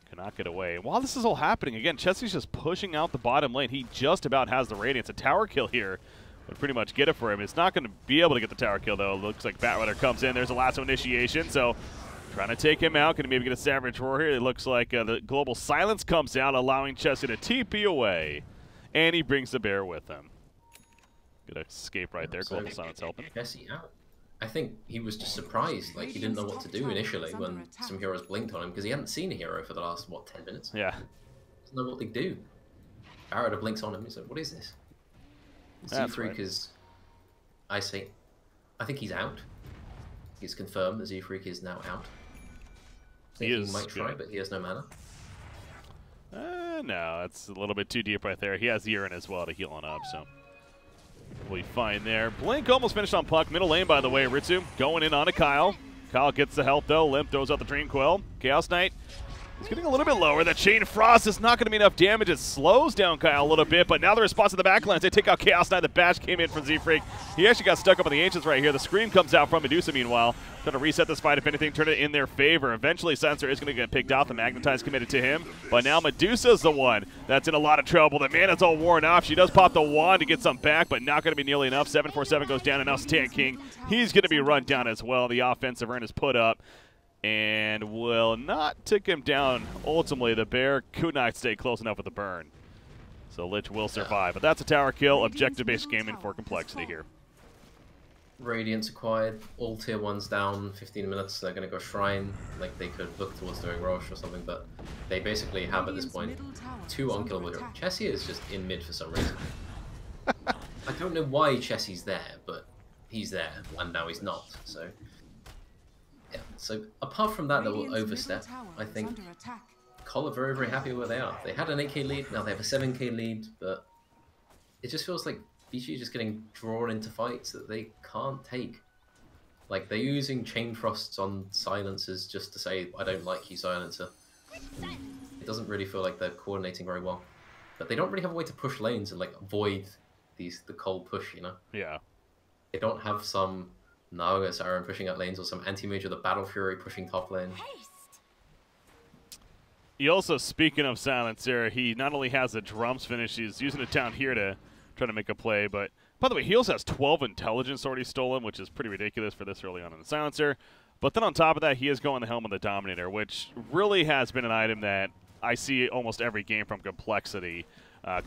Cannot get away. While this is all happening, again, Chesty's just pushing out the bottom lane. He just about has the Radiance. A tower kill here would pretty much get it for him. It's not going to be able to get the tower kill, though. It looks like Batrider comes in. There's a lasso initiation, so trying to take him out. Going to maybe get a Savage Roar here. It looks like the Global Silence comes out, allowing Chesty to TP away. And he brings the bear with him. Good escape right there. Global Silence helping. Chesty out. I think he was just surprised. Like, he didn't know what to do initially when some heroes blinked on him, because he hadn't seen a hero for the last, what, 10 minutes? Yeah. Doesn't know what they do. Batrider blinks on him. He's like, what is this? Z-Freak is, I think he's out. He's confirmed that Z-Freak is now out. He might try, but he has no mana. No, it's a little bit too deep right there. He has Urine as well to heal on up, so we'll be fine there. Blink almost finished on Puck. Middle lane, by the way. Ritsu going in on a Kyle. Kyle gets the help, though. Limp throws out the Dream Coil. Chaos Knight He's getting a little bit lower. That Chain Frost is not going to be enough damage. It slows down coL a little bit, but now the response to the backlines. They take out Chaos Knight. The bash came in from Z-Freak. He actually got stuck up on the Ancients right here. The scream comes out from Medusa, meanwhile. Trying to reset this fight, if anything, turn it in their favor. Eventually, Silencer is going to get picked off. The Magnetize committed to him, but now Medusa's the one that's in a lot of trouble. The mana's all worn off. She does pop the wand to get some back, but not going to be nearly enough. 747 goes down, and now Stan King. He's going to be run down as well. The offensive earn is put up and will not tick him down. Ultimately, the Bear could not stay close enough with the burn. So Lich will survive. But that's a tower kill. Objective-based gaming for Complexity here. Radiance acquired, all tier 1s down, 15 minutes, they're going to go Shrine, like they could look towards doing Roche or something, but they basically have at this point 2 unkillable heroes. Chessie is just in mid for some reason. I don't know why Chessie's there, but he's there, and now he's not, so... Yeah, so apart from that little overstep, I think coL are very, very happy where they are. They had an 8k lead, now they have a 7k lead, but it just feels like VGJ just getting drawn into fights that they can't take. Like, they're using Chain Frosts on silencers just to say, I don't like you, silencer. And it doesn't really feel like they're coordinating very well. But they don't really have a way to push lanes and, like, avoid the coL push, you know? Yeah. They don't have some Naga Siren pushing up lanes or some anti-mage or the Battle Fury pushing top lane. He also, speaking of Silencer, he not only has the drums finish, he's using it down here to try to make a play, but by the way, he also has 12 intelligence already stolen, which is pretty ridiculous for this early on in the Silencer. But then on top of that, he is going the Helm of the Dominator, which really has been an item that I see almost every game from Complexity.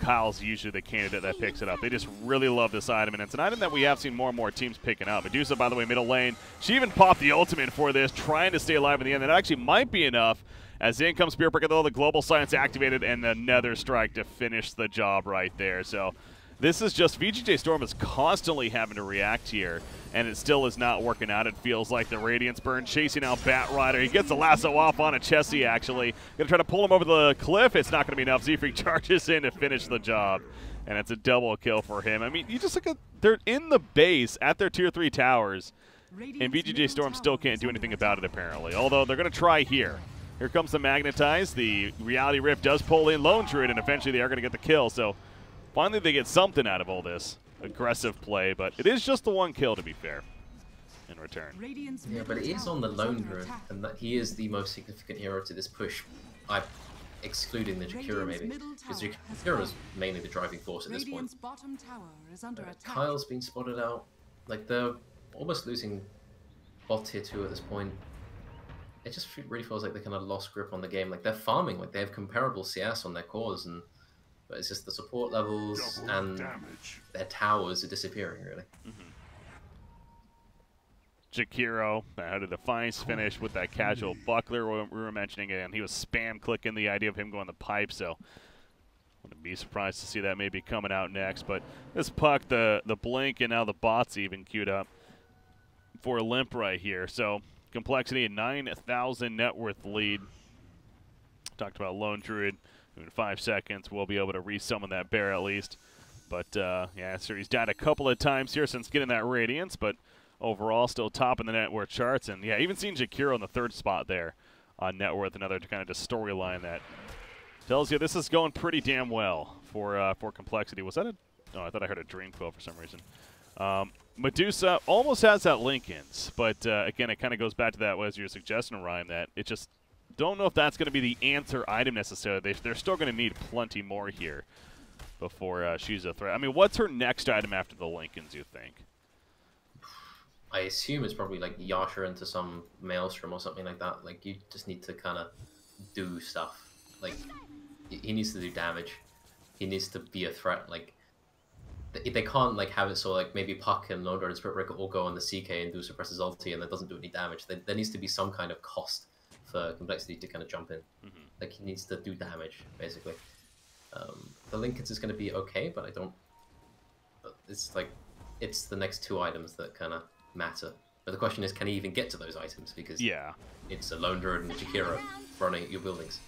coL's usually the candidate that picks it up. They just really love this item, and it's an item that we have seen more and more teams picking up. Medusa, by the way, middle lane. She even popped the ultimate for this, trying to stay alive in the end. That actually might be enough, as in comes Spirit Breaker, though, the Global Silence activated, and the Nether Strike to finish the job right there. So this is just VGJ Storm is constantly having to react here, and it still is not working out. It feels like the Radiance Burn chasing out Bat Rider. He gets the lasso off on a Chessie, actually. Going to try to pull him over the cliff. It's not going to be enough. Z-Freak charges in to finish the job, and it's a double kill for him. I mean, you just look at, they're in the base at their tier 3 towers, and VGJ Storm still can't do anything about it, apparently, although they're going to try here. Here comes the Magnetize. The Reality Rift does pull in Lone Druid, and eventually they are going to get the kill, so finally they get something out of all this aggressive play, but it is just the one kill, to be fair, in return. Yeah, but it is on the Lone Druid, and that he is the most significant hero to this push, excluding the Jakiro maybe, because Jakiro is mainly the driving force at this point. Kyle's been spotted out. Like, they're almost losing bot tier 2 at this point. It just really feels like they kind of lost grip on the game. Like, they're farming, like they have comparable CS on their cores, and but it's just the support levels and their towers are disappearing, really. Jakiro had a Defiance finish with that casual buckler we were mentioning, and he was spam clicking the idea of him going the pipe, so wouldn't be surprised to see that maybe coming out next. But this puck, the blink, and now the bot's even queued up for a limp right here. So Complexity, a 9,000 net worth lead. Talked about Lone Druid. In 5 seconds, we'll be able to resummon that bear at least. But, yeah, so he's died a couple of times here since getting that Radiance, but overall still top in the net worth charts. And, yeah, even seeing Jakiro in the 3rd spot there on net worth, another kind of just storyline that tells you this is going pretty damn well for Complexity. Was that a... Oh, I thought I heard a Dream Quill for some reason. Medusa almost has that Linken's, but, again, it kind of goes back to that, as you were suggesting, Ryan, that it just... Don't know if that's going to be the answer item necessarily. They're still going to need plenty more here before she's a threat. I mean, what's her next item after the Linken's, you think? I assume it's probably like Yasha into some Maelstrom or something like that. Like, you just need to kind of do stuff. Like, he needs to do damage. He needs to be a threat. Like, they can't like have it so like maybe Puck and Lone Druid and Spirit Breaker all go on the CK and do suppress his ulti and that doesn't do any damage. There needs to be some kind of cost for Complexity to kind of jump in. Like, he needs to do damage, basically. The Linkens is going to be okay, but I don't... It's like, it's the next 2 items that kind of matter. But the question is, can he even get to those items? Because it's a Lone Druid and a Jakiro running at your buildings.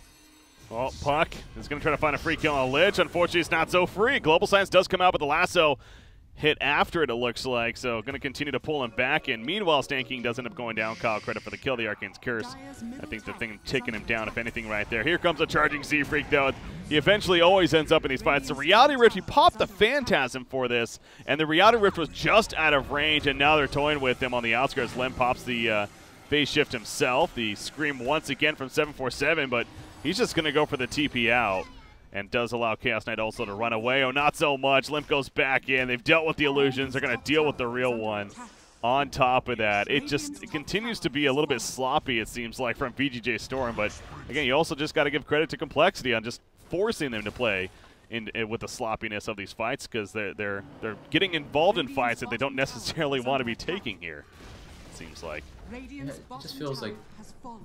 Well, Puck is going to try to find a free kill on Lich. Unfortunately, it's not so free. Global Silence does come out with the lasso. hit after it looks like, so going to continue to pull him back. And meanwhile, Stan King does end up going down. coL credit for the kill, the Arcane's Curse. I think the thing taking him down, if anything, right there. Here comes a charging Z-Freak, though. He eventually always ends up in these fights. The Reality Rift, he popped the Phantasm for this, and the Reality Rift was just out of range, and now they're toying with him on the outskirts. Lem pops the phase shift himself. The Scream once again from 747, but he's just going to go for the TP out. And does allow Chaos Knight also to run away. Oh, not so much. Limp goes back in. They've dealt with the illusions. They're going to deal with the real one. On top of that, it continues to be a little bit sloppy, it seems like, from VGJ Storm. But, again, you also just got to give credit to Complexity on just forcing them to play with the sloppiness of these fights, because they're getting involved in fights that they don't necessarily want to be taking here, it seems like. Yeah, it just feels like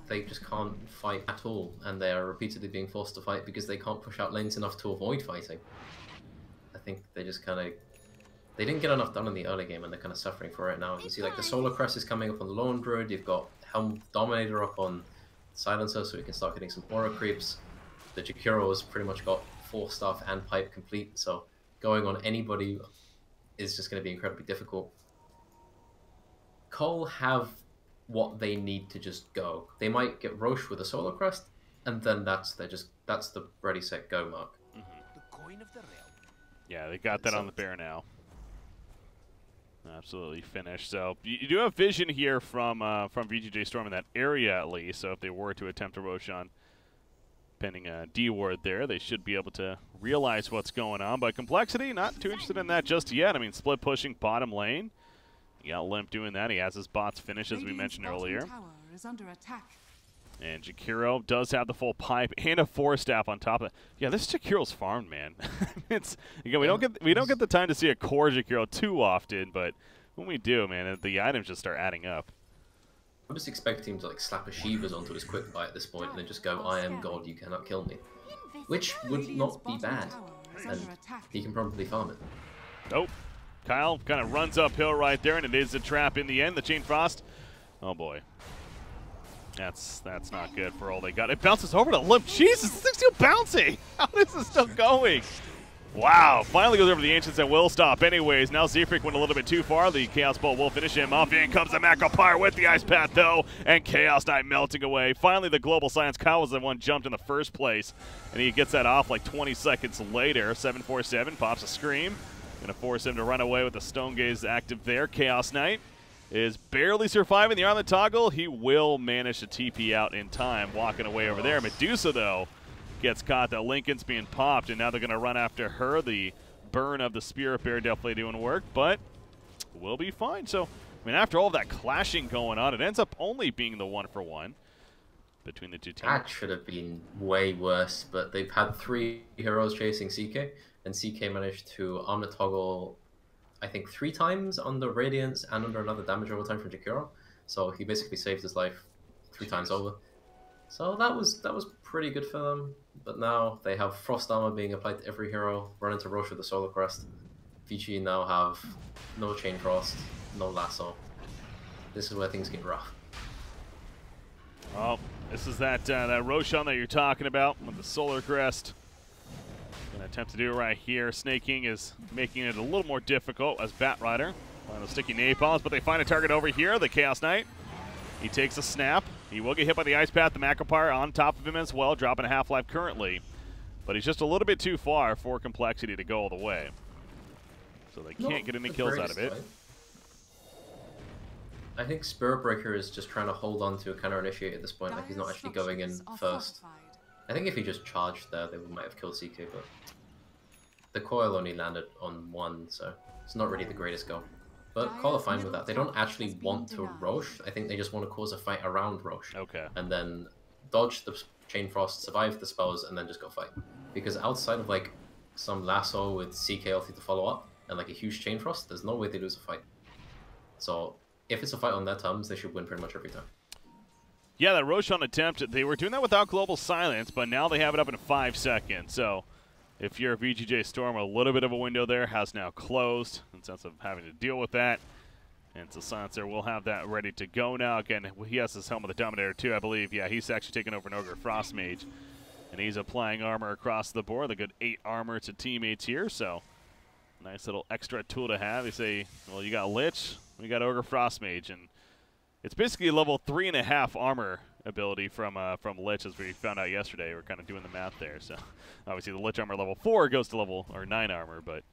they just can't fight at all, and they are repeatedly being forced to fight because they can't push out lanes enough to avoid fighting. I think they just kind of... They didn't get enough done in the early game, and they're kind of suffering for it now. You see, like, the Solar Crest is coming up on the Lone Druid, you've got Helm Dominator up on Silencer, so we can start getting some aura creeps. The Jakiro has pretty much got 4 staff and pipe complete, so going on anybody is just going to be incredibly difficult. coL have what they need to just go. They might get Roche with a Solar Crest, and then that's the ready, set, go mark. Yeah, they got that on the bear now. Absolutely finished. So you do have vision here from VGJ Storm in that area at least. So if they were to attempt a Roshan, pending a D ward there, they should be able to realize what's going on. But Complexity, not too interested in that just yet. I mean, split pushing bottom lane. You got Limp doing that. He has his bots finished, as we mentioned earlier. And Jakiro does have the full pipe and a 4-staff on top of it. Yeah, this Jakiro's farmed, man. Again, we don't get the time to see a core Jakiro too often, but when we do, man, the items just start adding up. I'm just expecting him to like slap a Shivas onto his quick buy at this point and then just go, "I am God, you cannot kill me," which would not be bad, and he can probably farm it. Nope. coL kind of runs uphill right there, and it is a trap in the end. The Chain Frost. Oh boy. That's not good for all they got. It bounces over to Limp. Jesus, this thing's still bouncing. How is this still going? Wow, finally goes over the Ancients and will stop anyways. Now Z-Freak went a little bit too far. The Chaos Bolt will finish him off. In comes the Macropyre with the Ice Path though, and Chaos Knight melting away. Finally the Global Silence. coL was the one jumped in the first place, and he gets that off like 20 seconds later. 747 pops a Scream. Gonna force him to run away with the Stone Gaze active there. Chaos Knight is barely surviving the Armlet Toggle. He will manage to TP out in time, walking away over there. Medusa, though, gets caught. The Lincoln's being popped, and now they're going to run after her. The burn of the Spirit Bear definitely doing work, but we'll be fine. So, I mean, after all that clashing going on, it ends up only being the 1-for-1 between the two teams. That should have been way worse, but they've had 3 heroes chasing CK, and CK managed to Armlet Toggle, I think 3 times under Radiance and under another damage over time from Jakiro. So he basically saved his life 3 times over. So that was pretty good for them. But now they have Frost Armor being applied to every hero, run into Roche with the Solar Crest. VG now have no Chain Frost, no Lasso. This is where things get rough. Well, this is that Roshan that you're talking about with the Solar Crest. Gonna attempt to do it right here. Snake King is making it a little more difficult as Bat Rider. Final sticky napalms, but they find a target over here, the Chaos Knight. He takes a snap. He will get hit by the Ice Path, the Macropyre on top of him as well, dropping a half-life currently. But he's just a little bit too far for Complexity to go all the way. So they can't get any kills out of it. I think Spirit Breaker is just trying to hold on to a counter-initiate at this point, like he's not actually going in first. I think if he just charged there, they might have killed CK, but the coil only landed on 1, so it's not really the greatest go. But coL are fine with that. They don't actually want to Roche. I think they just want to cause a fight around Roche. Okay. And then dodge the Chain Frost, survive the spells, and then just go fight. Because outside of like some Lasso with CK ulti to follow up, and like a huge Chain Frost, there's no way they lose a fight. So if it's a fight on their terms, they should win pretty much every time. Yeah, that Roshan attempt, they were doing that without Global Silence, but now they have it up in 5 seconds. So if you're a VGJ Storm, a little bit of a window there has now closed in sense of having to deal with that. And so Silencer will have that ready to go now. Again, he has his Helm of the Dominator too, I believe. Yeah, he's actually taking over an Ogre Frost Mage. And he's applying armor across the board. A good 8 armor to teammates here, so Nice little extra tool to have. They say, well, you got Lich, we got Ogre Frostmage, and it's basically a level 3.5 armor ability from Lich, as we found out yesterday. We're kind of doing the math there. So obviously the Lich armor level 4 goes to level 9 armor, but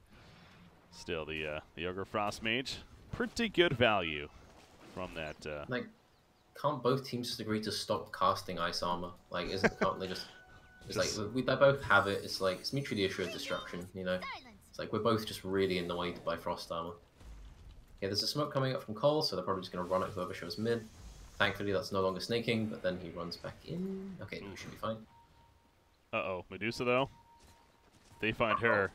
still the Ogre Frostmage, pretty good value from that. Like, can't both teams just agree to stop casting ice armor? Like, can't they just? It's like they both have it. It's like it's mutually assured destruction. You know, it's like we're both just really annoyed by frost armor. Okay, there's a smoke coming up from coL, so they're probably just gonna run it whoever shows mid. Thankfully, that's no longer snaking, but then he runs back in. Okay, we should be fine. Uh-oh, Medusa though. They find her.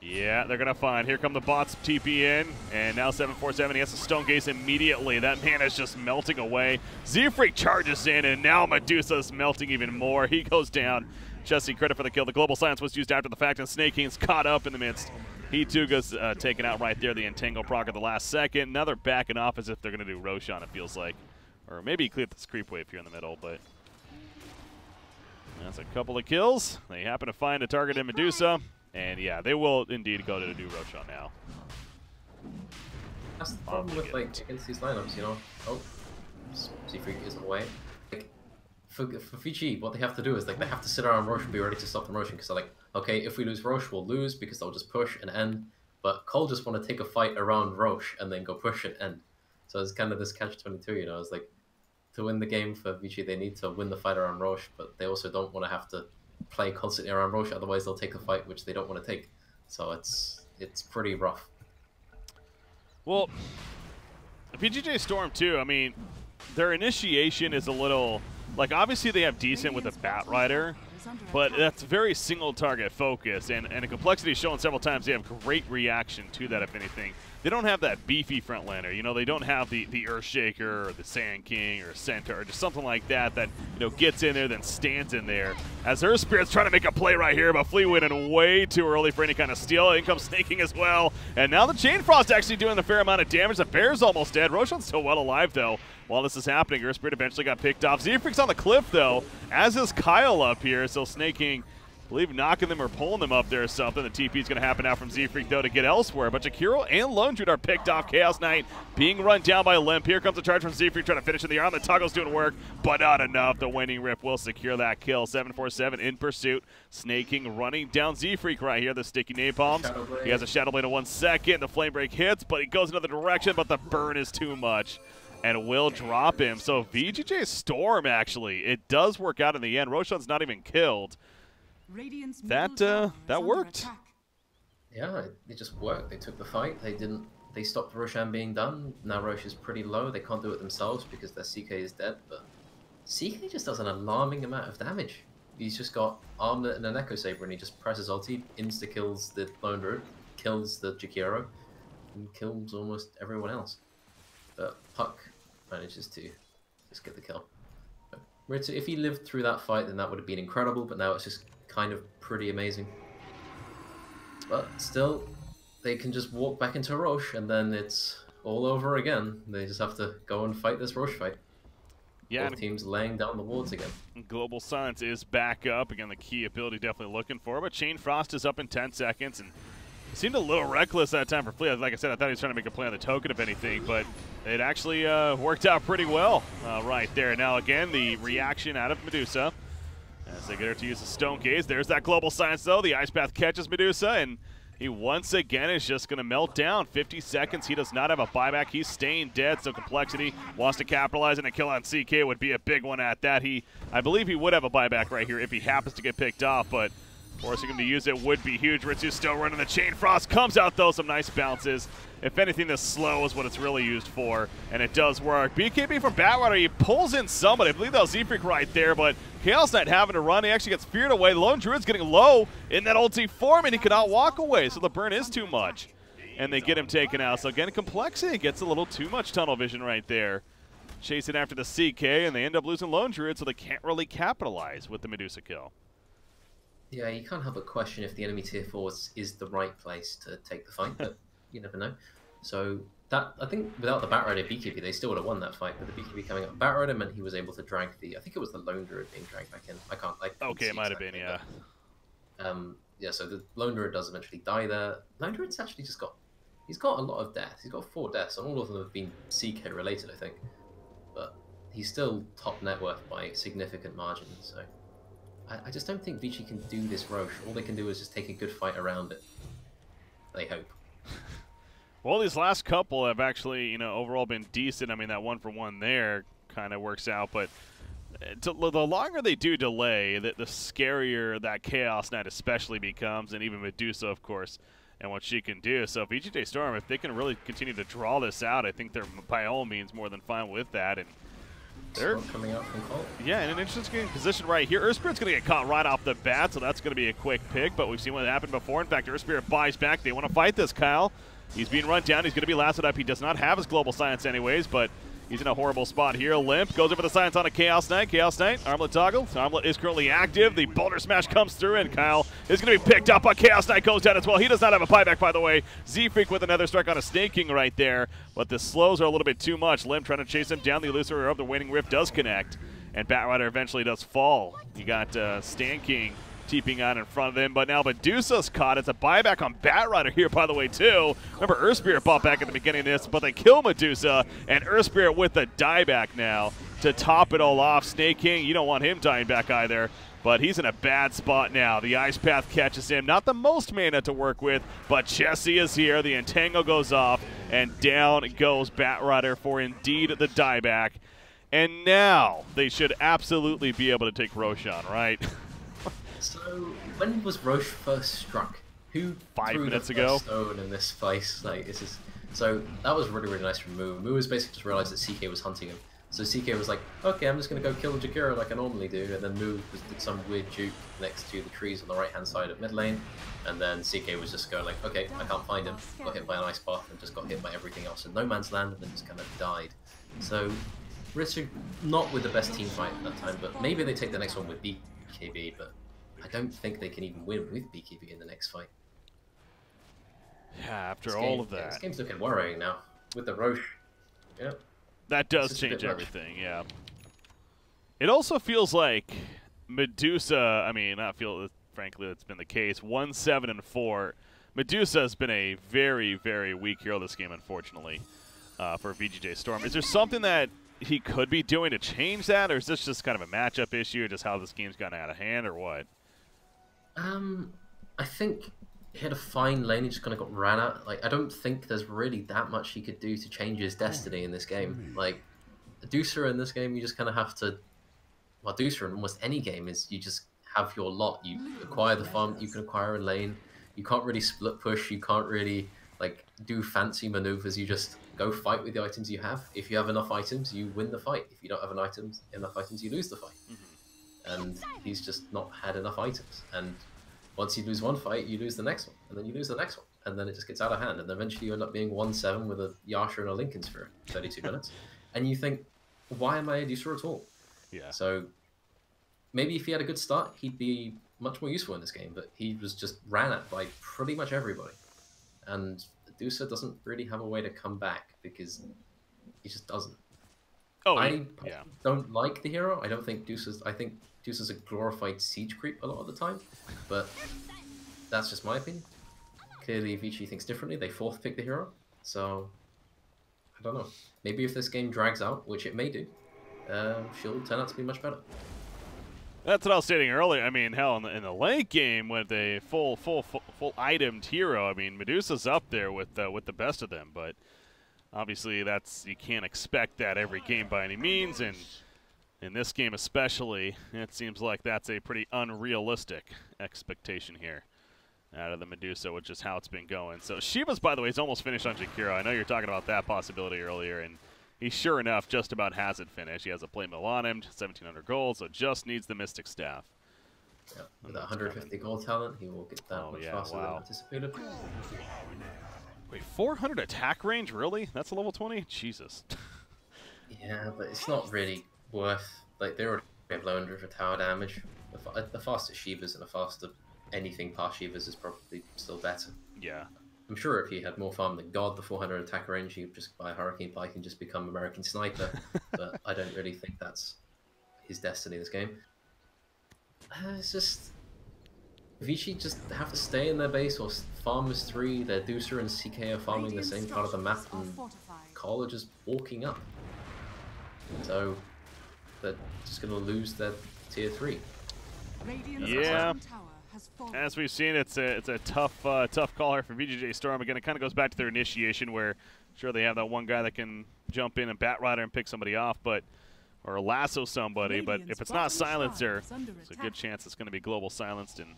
Yeah, they're gonna find. Here come the bots TP in, and now 747. He has to stone gaze immediately. That man is just melting away. Z-Freak charges in, and now Medusa's melting even more. He goes down. Jesse, credit for the kill. The global silence was used after the fact, and Snake King's caught up in the midst. He too goes taken out right there. The entangle proc at the last second. Now they're backing off as if they're gonna do Roshan. It feels like, or maybe he cleared this creep wave here in the middle, but. That's a couple of kills. They happen to find a target in Medusa. And yeah, they will indeed go to the new Roshan now. That's the problem with like against these lineups, you know. Oh, Z-Freak is away. Like for VG, what they have to do is like they have to sit around Rosh and be ready to stop the Roshan because they're like, okay, if we lose Rosh, we'll lose because they'll just push and end. But coL just want to take a fight around Rosh and then go push and end. So it's kind of this catch-22, you know. It's like to win the game for VG, they need to win the fight around Rosh, but they also don't want to have to play constantly around Rosh, otherwise they'll take the fight, which they don't want to take. So it's pretty rough. Well, VGJ Storm too, I mean, their initiation is a little, like obviously they have decent with a Bat Rider, but that's very single target focus, and a complexity shown several times. They have great reaction to that, if anything. They don't have that beefy frontlaner, you know, they don't have the Earthshaker or the Sand King or Centaur or just something like that that, you know, gets in there then stands in there. As Earth Spirit's trying to make a play right here, but Fleetwood in way too early for any kind of steal. In comes Snaking as well. And now the Chain Frost actually doing the fair amount of damage. The Bear's almost dead. Roshan's still well alive though. While this is happening, Earth Spirit eventually got picked off. Z-Freak's on the cliff though, as is coL up here. So Snaking, I believe, knocking them or pulling them up there or something. The TP is going to happen now from Z-Freak, though, to get elsewhere. But Jakiro and Lone Druid are picked off. Chaos Knight being run down by Limp. Here comes a charge from Z-Freak trying to finish in the arm. The toggle's doing work, but not enough. The Waning Rip will secure that kill. 747 in pursuit. Snaking running down Z-Freak right here. The sticky napalms. He has a Shadow Blade in 1 second. The Flame Break hits, but he goes another direction, but the burn is too much and will drop him. So VGJ Storm, actually, it does work out in the end. Roshan's not even killed. That worked. Yeah, it just worked. They took the fight. They stopped Roshan being done. Now Rosh is pretty low. They can't do it themselves because their CK is dead. But CK just does an alarming amount of damage. He's just got Armlet and an Echo Saber, and he just presses ulti, insta kills the Lone Druid, kills the Jakiro, and kills almost everyone else. But Puck manages to just get the kill. Ritsu, if he lived through that fight, then that would have been incredible. But now it's just kind of pretty amazing. But still, they can just walk back into Rosh and then it's all over again. They just have to go and fight this Rosh fight. Yeah, both teams laying down the wards again. Global Silence is back up. Again, the key ability definitely looking for. But Chain Frost is up in 10 seconds. And it seemed a little reckless that time for Flea. Like I said, I thought he was trying to make a play on the token, if anything. But it actually worked out pretty well right there. Now, again, the reaction out of Medusa. As they get her to use the Stone Gaze. There's that Global Silence, though. The Ice Path catches Medusa, and he once again is just going to melt down. 50 seconds. He does not have a buyback. He's staying dead, so Complexity wants to capitalize, and a kill on CK would be a big one at that. I believe he would have a buyback right here if he happens to get picked off, but forcing him to use it would be huge. Ritsu's still running the Chain Frost. Comes out, though, some nice bounces. If anything, this slow is what it's really used for, and it does work. BKB from Batrider, he pulls in somebody. I believe that was Z-Freak right there, but Chaos Knight having to run. He actually gets feared away. Lone Druid's getting low in that ulti form, and he cannot walk away, so the burn is too much. And they get him taken out. So again, Complexity gets a little too much tunnel vision right there. Chasing after the CK, and they end up losing Lone Druid, so they can't really capitalize with the Medusa kill. Yeah, you can't help but question if the enemy tier 4 is the right place to take the fight, but you never know. So that, I think without the Batrider BKB, they still would have won that fight, but the BKB coming up Batrider meant he was able to drag the, I think it was the Lone Druid being dragged back in. I can't, like. Okay, it might have been, yeah. yeah, so the Lone Druid does eventually die there. Lone Druid's actually just got, he's got a lot of deaths. He's got 4 deaths, and all of them have been CK related, I think. But he's still top net worth by a significant margin, so I just don't think VG can do this Roche. All they can do is just take a good fight around it. They hope. Well, these last couple have actually, you know, overall been decent. I mean, that 1-for-1 there kind of works out, but the longer they do delay, the scarier that Chaos Knight especially becomes, and even Medusa, of course, and what she can do. So VGJ Storm, if they can really continue to draw this out, I think they're by all means more than fine with that. And they're coming out from coL. Yeah, in an interesting position right here. Earthspirit's going to get caught right off the bat, so that's going to be a quick pick, but we've seen what happened before. In fact, Earthspirit buys back. They want to fight this, Kyle. He's being run down. He's going to be lasted up. He does not have his global science anyways, but he's in a horrible spot here. Limp goes over the science on a Chaos Knight. Chaos Knight, Armlet toggle. Armlet is currently active. The Boulder Smash comes through, and Kyle is going to be picked up. A Chaos Knight goes down as well. He does not have a buyback, by the way. Z-Freak with another strike on a Snake King right there, but the slows are a little bit too much. Limp trying to chase him down. The Elusive of the Waning Rift does connect, and Batrider eventually does fall. You got Stan King TPing out in front of him, but now Medusa's caught. It's a buyback on Batrider here, by the way, too. Remember, Earthspirit bought back at the beginning of this, but they kill Medusa, and Earthspirit with the dieback now to top it all off. Snake King, you don't want him dying back either, but he's in a bad spot now. The Ice Path catches him. Not the most mana to work with, but Chessie is here. The Entangle goes off, and down goes Batrider for indeed the dieback. And now they should absolutely be able to take Roshan, right? So, when was Roche first struck? Who 5 threw minutes the ago? first stone in this place? Like, this is so that was really nice from Moo. Moo was basically just realized that CK was hunting him. So CK was like, okay, I'm just gonna go kill Jakiro like I normally do, and then Moo did some weird juke next to the trees on the right hand side of mid lane, and then CK was just going like, okay, I can't find him. Got hit by an ice path and just got hit by everything else in no man's land, and then just kind of died. So Richard not with the best team fight at that time, but maybe they take the next one with BKB, but I don't think they can even win with BKB in the next fight. Yeah, after all of that. Yeah, this game's looking worrying now. With the Roche. Yeah. That does change everything, yeah. It also feels like Medusa, I mean, I feel, frankly, that's been the case. 1-7-4. Medusa has been a very, very weak hero this game, unfortunately, for VGJ Storm. Is there something that he could be doing to change that, or is this just kind of a matchup issue, or just how this game's gotten out of hand, or what? I think he had a fine lane, he just kind of got ran at. Like, I don't think there's really that much he could do to change his destiny in this game. Like, Medusa in this game, you just kind of have to... Well, Medusa in almost any game is you just have your lot. You acquire the farm, you can acquire a lane. You can't really split push, you can't really, like, do fancy maneuvers. You just go fight with the items you have. If you have enough items, you win the fight. If you don't have enough items, you lose the fight. And he's just not had enough items. And once you lose one fight, you lose the next one, and then you lose the next one, and then it just gets out of hand, and then eventually you end up being 1-7 with a Yasha and a Linken's for 32 minutes, and you think, why am I a Medusa at all? Yeah. So maybe if he had a good start, he'd be much more useful in this game, but he was just ran at by pretty much everybody, and Medusa doesn't really have a way to come back because he just doesn't. Oh, I yeah. don't like the hero. I don't think I think Deuce is a glorified siege creep a lot of the time, but that's just my opinion. Clearly, VG thinks differently. They fourth pick the hero, so I don't know. Maybe if this game drags out, which it may do, she'll turn out to be much better. That's what I was stating earlier. I mean, hell, in the late game with a full itemed hero, I mean, Medusa's up there with the best of them, but obviously you can't expect that every game by any means, and in this game especially, it seems like that's a pretty unrealistic expectation here out of the Medusa, which is how it's been going. So Shiva's, by the way, is almost finished on Jakiro. I know you're talking about that possibility earlier, and he sure enough just about has it finished. He has a plate mill on him, 1,700 gold, so just needs the Mystic Staff. Yeah, with that 150 gold talent, he will get that much faster than anticipated. Wait, 400 attack range? Really? That's a level 20? Jesus. Yeah, but it's not really worth... Like, they already have low under for tower damage. The faster Shivas and the faster anything past Shivas is probably still better. Yeah. I'm sure if he had more farm than God, the 400 attack range, he would just buy Hurricane Pike and just become American Sniper. But I don't really think that's his destiny this game. It's just... VG just have to stay in their base or farm as 3. Their Deucer and CK are farming the same part of the map, and coL are just walking up. So they're just going to lose their tier 3. Yeah. As we've seen, it's a tough call here for VGJ Storm. Again, it kind of goes back to their initiation, where sure they have that one guy that can jump in and bat rider and pick somebody off, or lasso somebody. But if it's not silencer, there's a good chance it's going to be global silenced, and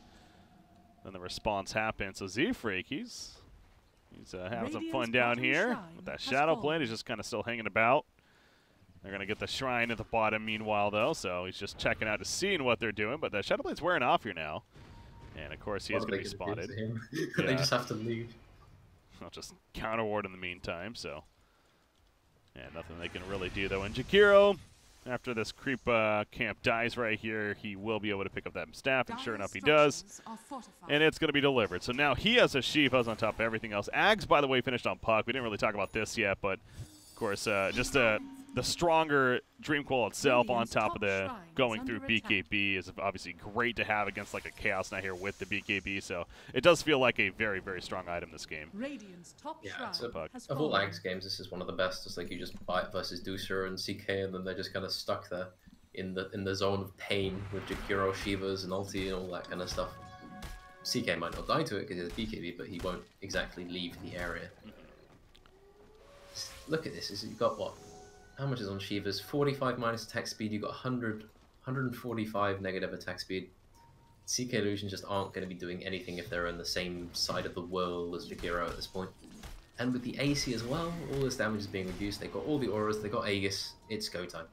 then the response happens. So Z-Freak, he's having some fun down here with that Shadow Blade. He's just kind of still hanging about. They're going to get the Shrine at the bottom meanwhile, though, so he's just checking out to seeing what they're doing. But the Shadow Blade's wearing off here now. And, of course, he is going to be spotted. Yeah. They just have to leave. I'll just counter ward in the meantime, so. Yeah, nothing they can really do, though. And Jakiro, after this creep camp dies right here, he will be able to pick up that staff, and sure enough, he does. And it's going to be delivered. So now he has a Shiva's on top of everything else. Ags, by the way, finished on Puck. We didn't really talk about this yet, but, of course, just the stronger Dream Coil itself on top of the going through BKB is obviously great to have against like a Chaos Knight here with the BKB, so it does feel like a very, very strong item this game. Yeah, of all Ags games, this is one of the best. It's like you just buy it versus Deucer and CK, and then they're just kind of stuck there in the zone of pain with Jakiro, Shivas, and ulti and all that kind of stuff. CK might not die to it because he has BKB, but he won't exactly leave the area. Look at this. You've got what? How much is on Shiva's? 45 minus attack speed. You've got 145 negative attack speed. CK Illusion just aren't going to be doing anything if they're on the same side of the world as Jakiro at this point. And with the AC as well, all this damage is being reduced. They've got all the auras, they've got Aegis. It's go time.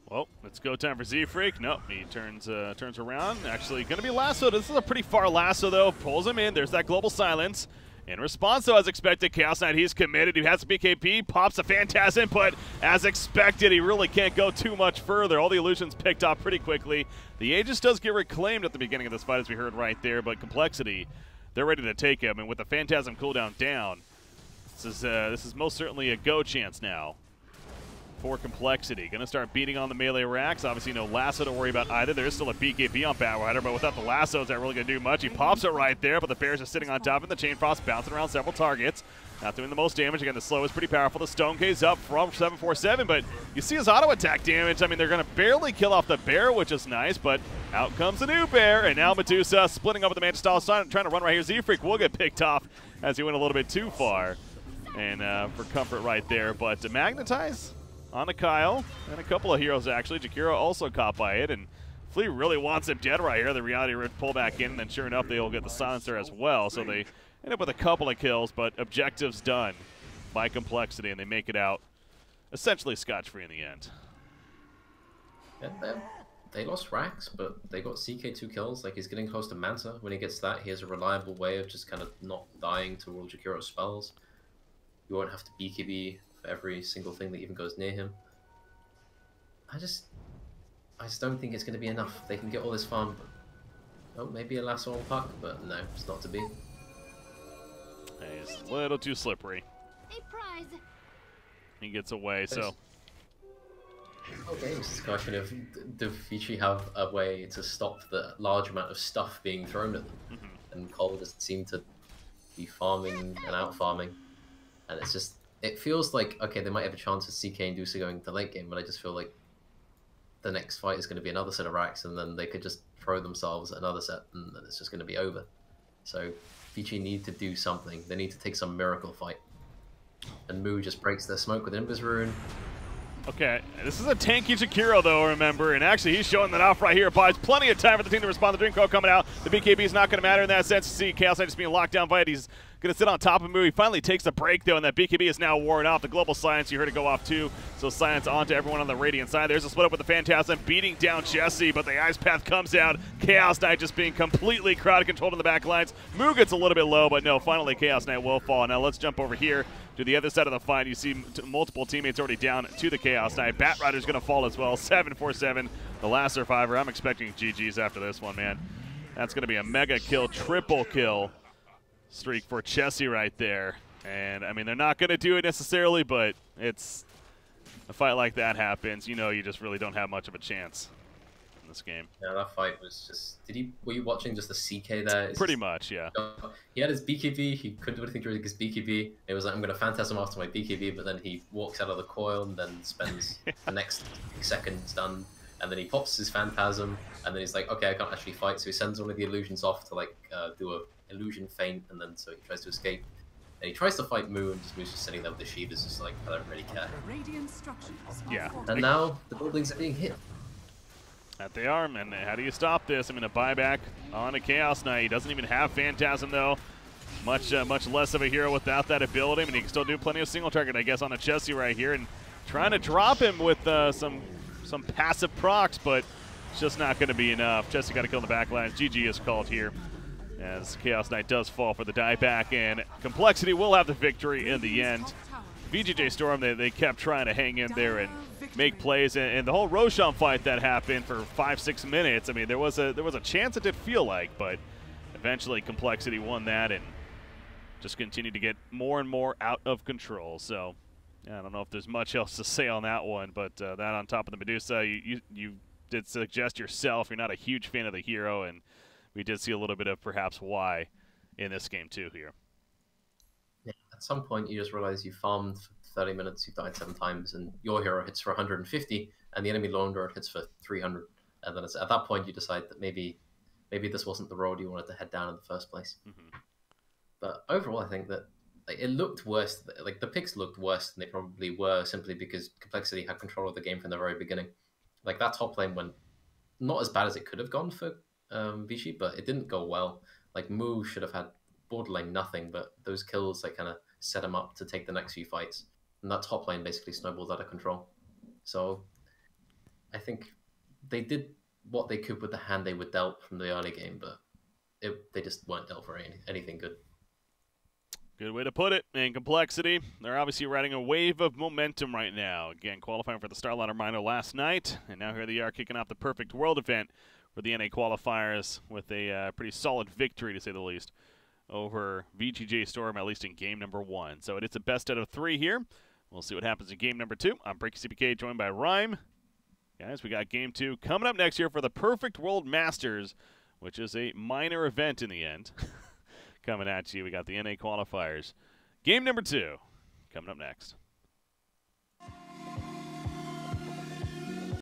Well, it's go time for Z-Freak. Nope, he turns around. Actually, going to be lassoed. This is a pretty far lasso, though. Pulls him in. There's that global silence. In response, though, as expected, Chaos Knight, he's committed. He has BKB, pops a Phantasm, but as expected, he really can't go too much further. All the illusions picked off pretty quickly. The Aegis does get reclaimed at the beginning of this fight, as we heard right there, but Complexity, they're ready to take him, and with the Phantasm cooldown down, this is most certainly a go chance now for Complexity. Going to start beating on the melee racks. Obviously, no lasso to worry about either. There is still a BKB on Batrider, but without the lasso, is that really going to do much? He pops it right there, but the Bears are sitting on top of the Chain Frost, bouncing around several targets. Not doing the most damage. Again, the slow is pretty powerful. The Stone K's up from 747, but you see his auto attack damage. I mean, they're going to barely kill off the Bear, which is nice, but out comes the new Bear, and now Medusa splitting up with the Mantis trying to run right here. Z-Freak will get picked off as he went a little bit too far, and for comfort right there, but to Magnetize on the Kyle, and a couple of heroes actually. Jakiro also caught by it, and Flea really wants him dead right here. The Reality Rift pull back in, and then sure enough, they'll get the Silencer as well. So they end up with a couple of kills, but objectives done by Complexity, and they make it out essentially scotch-free in the end. Yeah, they lost racks, but they got CK 2 kills. Like, he's getting close to Manta. When he gets that, he has a reliable way of just kind of not dying to all Jakiro's spells. You won't have to BKB for every single thing that even goes near him. I just don't think it's going to be enough. They can get all this farm, but, oh, maybe a lasso on Puck, but no, it's not to be. He's a little too slippery. A prize. He gets away, so. Okay, it's a question of, do VG have a way to stop the large amount of stuff being thrown at them? And coL doesn't seem to be farming and out-farming. And it's just, it feels like, okay, they might have a chance of CK and Dusa going to late game, but I just feel like the next fight is going to be another set of racks, and then they could just throw themselves another set, and then it's just going to be over. So VG need to do something. They need to take some miracle fight. And Moo just breaks their smoke with Invis Rune. Okay, this is a tanky Jakiro, though, remember, and actually he's showing that off right here. Buys plenty of time for the team to respond. The Dream Coil coming out. The BKB is not going to matter in that sense. You see Chaos Knight just being locked down by it. He's going to sit on top of Moo. He finally takes a break, though, and that BKB is now worn off. The Global Silence, you heard it go off, too. So Silence onto everyone on the Radiant side. There's a split up with the Phantasm, beating down Jesse, but the Ice Path comes out. Chaos Knight just being completely crowd controlled in the back lines. Moo gets a little bit low, but no, finally Chaos Knight will fall. Now let's jump over here to the other side of the fight. You see multiple teammates already down to the Chaos Knight. Batrider's going to fall as well. 747, the last survivor. I'm expecting GG's after this one, man. That's going to be a mega kill, triple kill streak for Chessie right there. And, I mean, they're not going to do it necessarily, but it's a fight like that happens. You know, you just really don't have much of a chance. this game. Yeah, that fight was just. Were you watching just the CK there? Pretty much, yeah. He had his BKB. He couldn't do anything during his BKB. It was like, I'm going to Phantasm after my BKB, but then he walks out of the coil and then spends the next seconds done. And then he pops his Phantasm, and then he's like, okay, I can't actually fight. So he sends one of the illusions off to like do a illusion feint, and then so he tries to escape. And he tries to fight Moo, and Moo's just sitting there with the sheet. It's just like, I don't really care. Radiant structures are Yeah. fortified. And now the buildings are being hit. That they are, and how do you stop this? I'm going to buy back on a Chaos Knight. He doesn't even have Phantasm, though. Much less of a hero without that ability. I mean, he can still do plenty of single target, I guess, on a Chessie right here. And trying to drop him with some passive procs, but it's just not going to be enough. Chessie got to kill in the backlines. GG is called here, as Chaos Knight does fall for the dieback, and Complexity will have the victory in the end. VGJ Storm, they kept trying to hang in there and make plays, and the whole Roshan fight that happened for 5-6 minutes. I mean, there was a chance, it did feel like, but eventually Complexity won that and just continued to get more and more out of control. So yeah, I don't know if there's much else to say on that one, but that on top of the Medusa, you did suggest yourself you're not a huge fan of the hero, and we did see a little bit of perhaps why in this game too here. Yeah, at some point, you just realize you farmed for 30 minutes, you died 7 times, and your hero hits for 150, and the enemy Lone Dwarf hits for 300. And then at that point, you decide that maybe this wasn't the road you wanted to head down in the first place. Mm-hmm. But overall, I think that it looked worse. Like, the picks looked worse than they probably were, simply because Complexity had control of the game from the very beginning. Like, that top lane went not as bad as it could have gone for VG, but it didn't go well. Like, Moo should have had borderline nothing, but those kills like kind of set him up to take the next few fights, and that top lane basically snowballed out of control. So I think they did what they could with the hand they were dealt from the early game, but they just weren't dealt for anything good. Good way to put it. And Complexity, they're obviously riding a wave of momentum right now. Again, qualifying for the Starlighter Minor last night, and now here they are kicking off the Perfect World event for the NA qualifiers with a pretty solid victory, to say the least, over VGJ Storm, at least in game number 1. So it is a best out of 3 here. We'll see what happens in game number 2. I'm BreakyCPK, joined by Rhyme. Guys, we got game 2 coming up next year for the Perfect World Masters, which is a minor event in the end. Coming at you, we got the NA qualifiers. Game number 2 coming up next.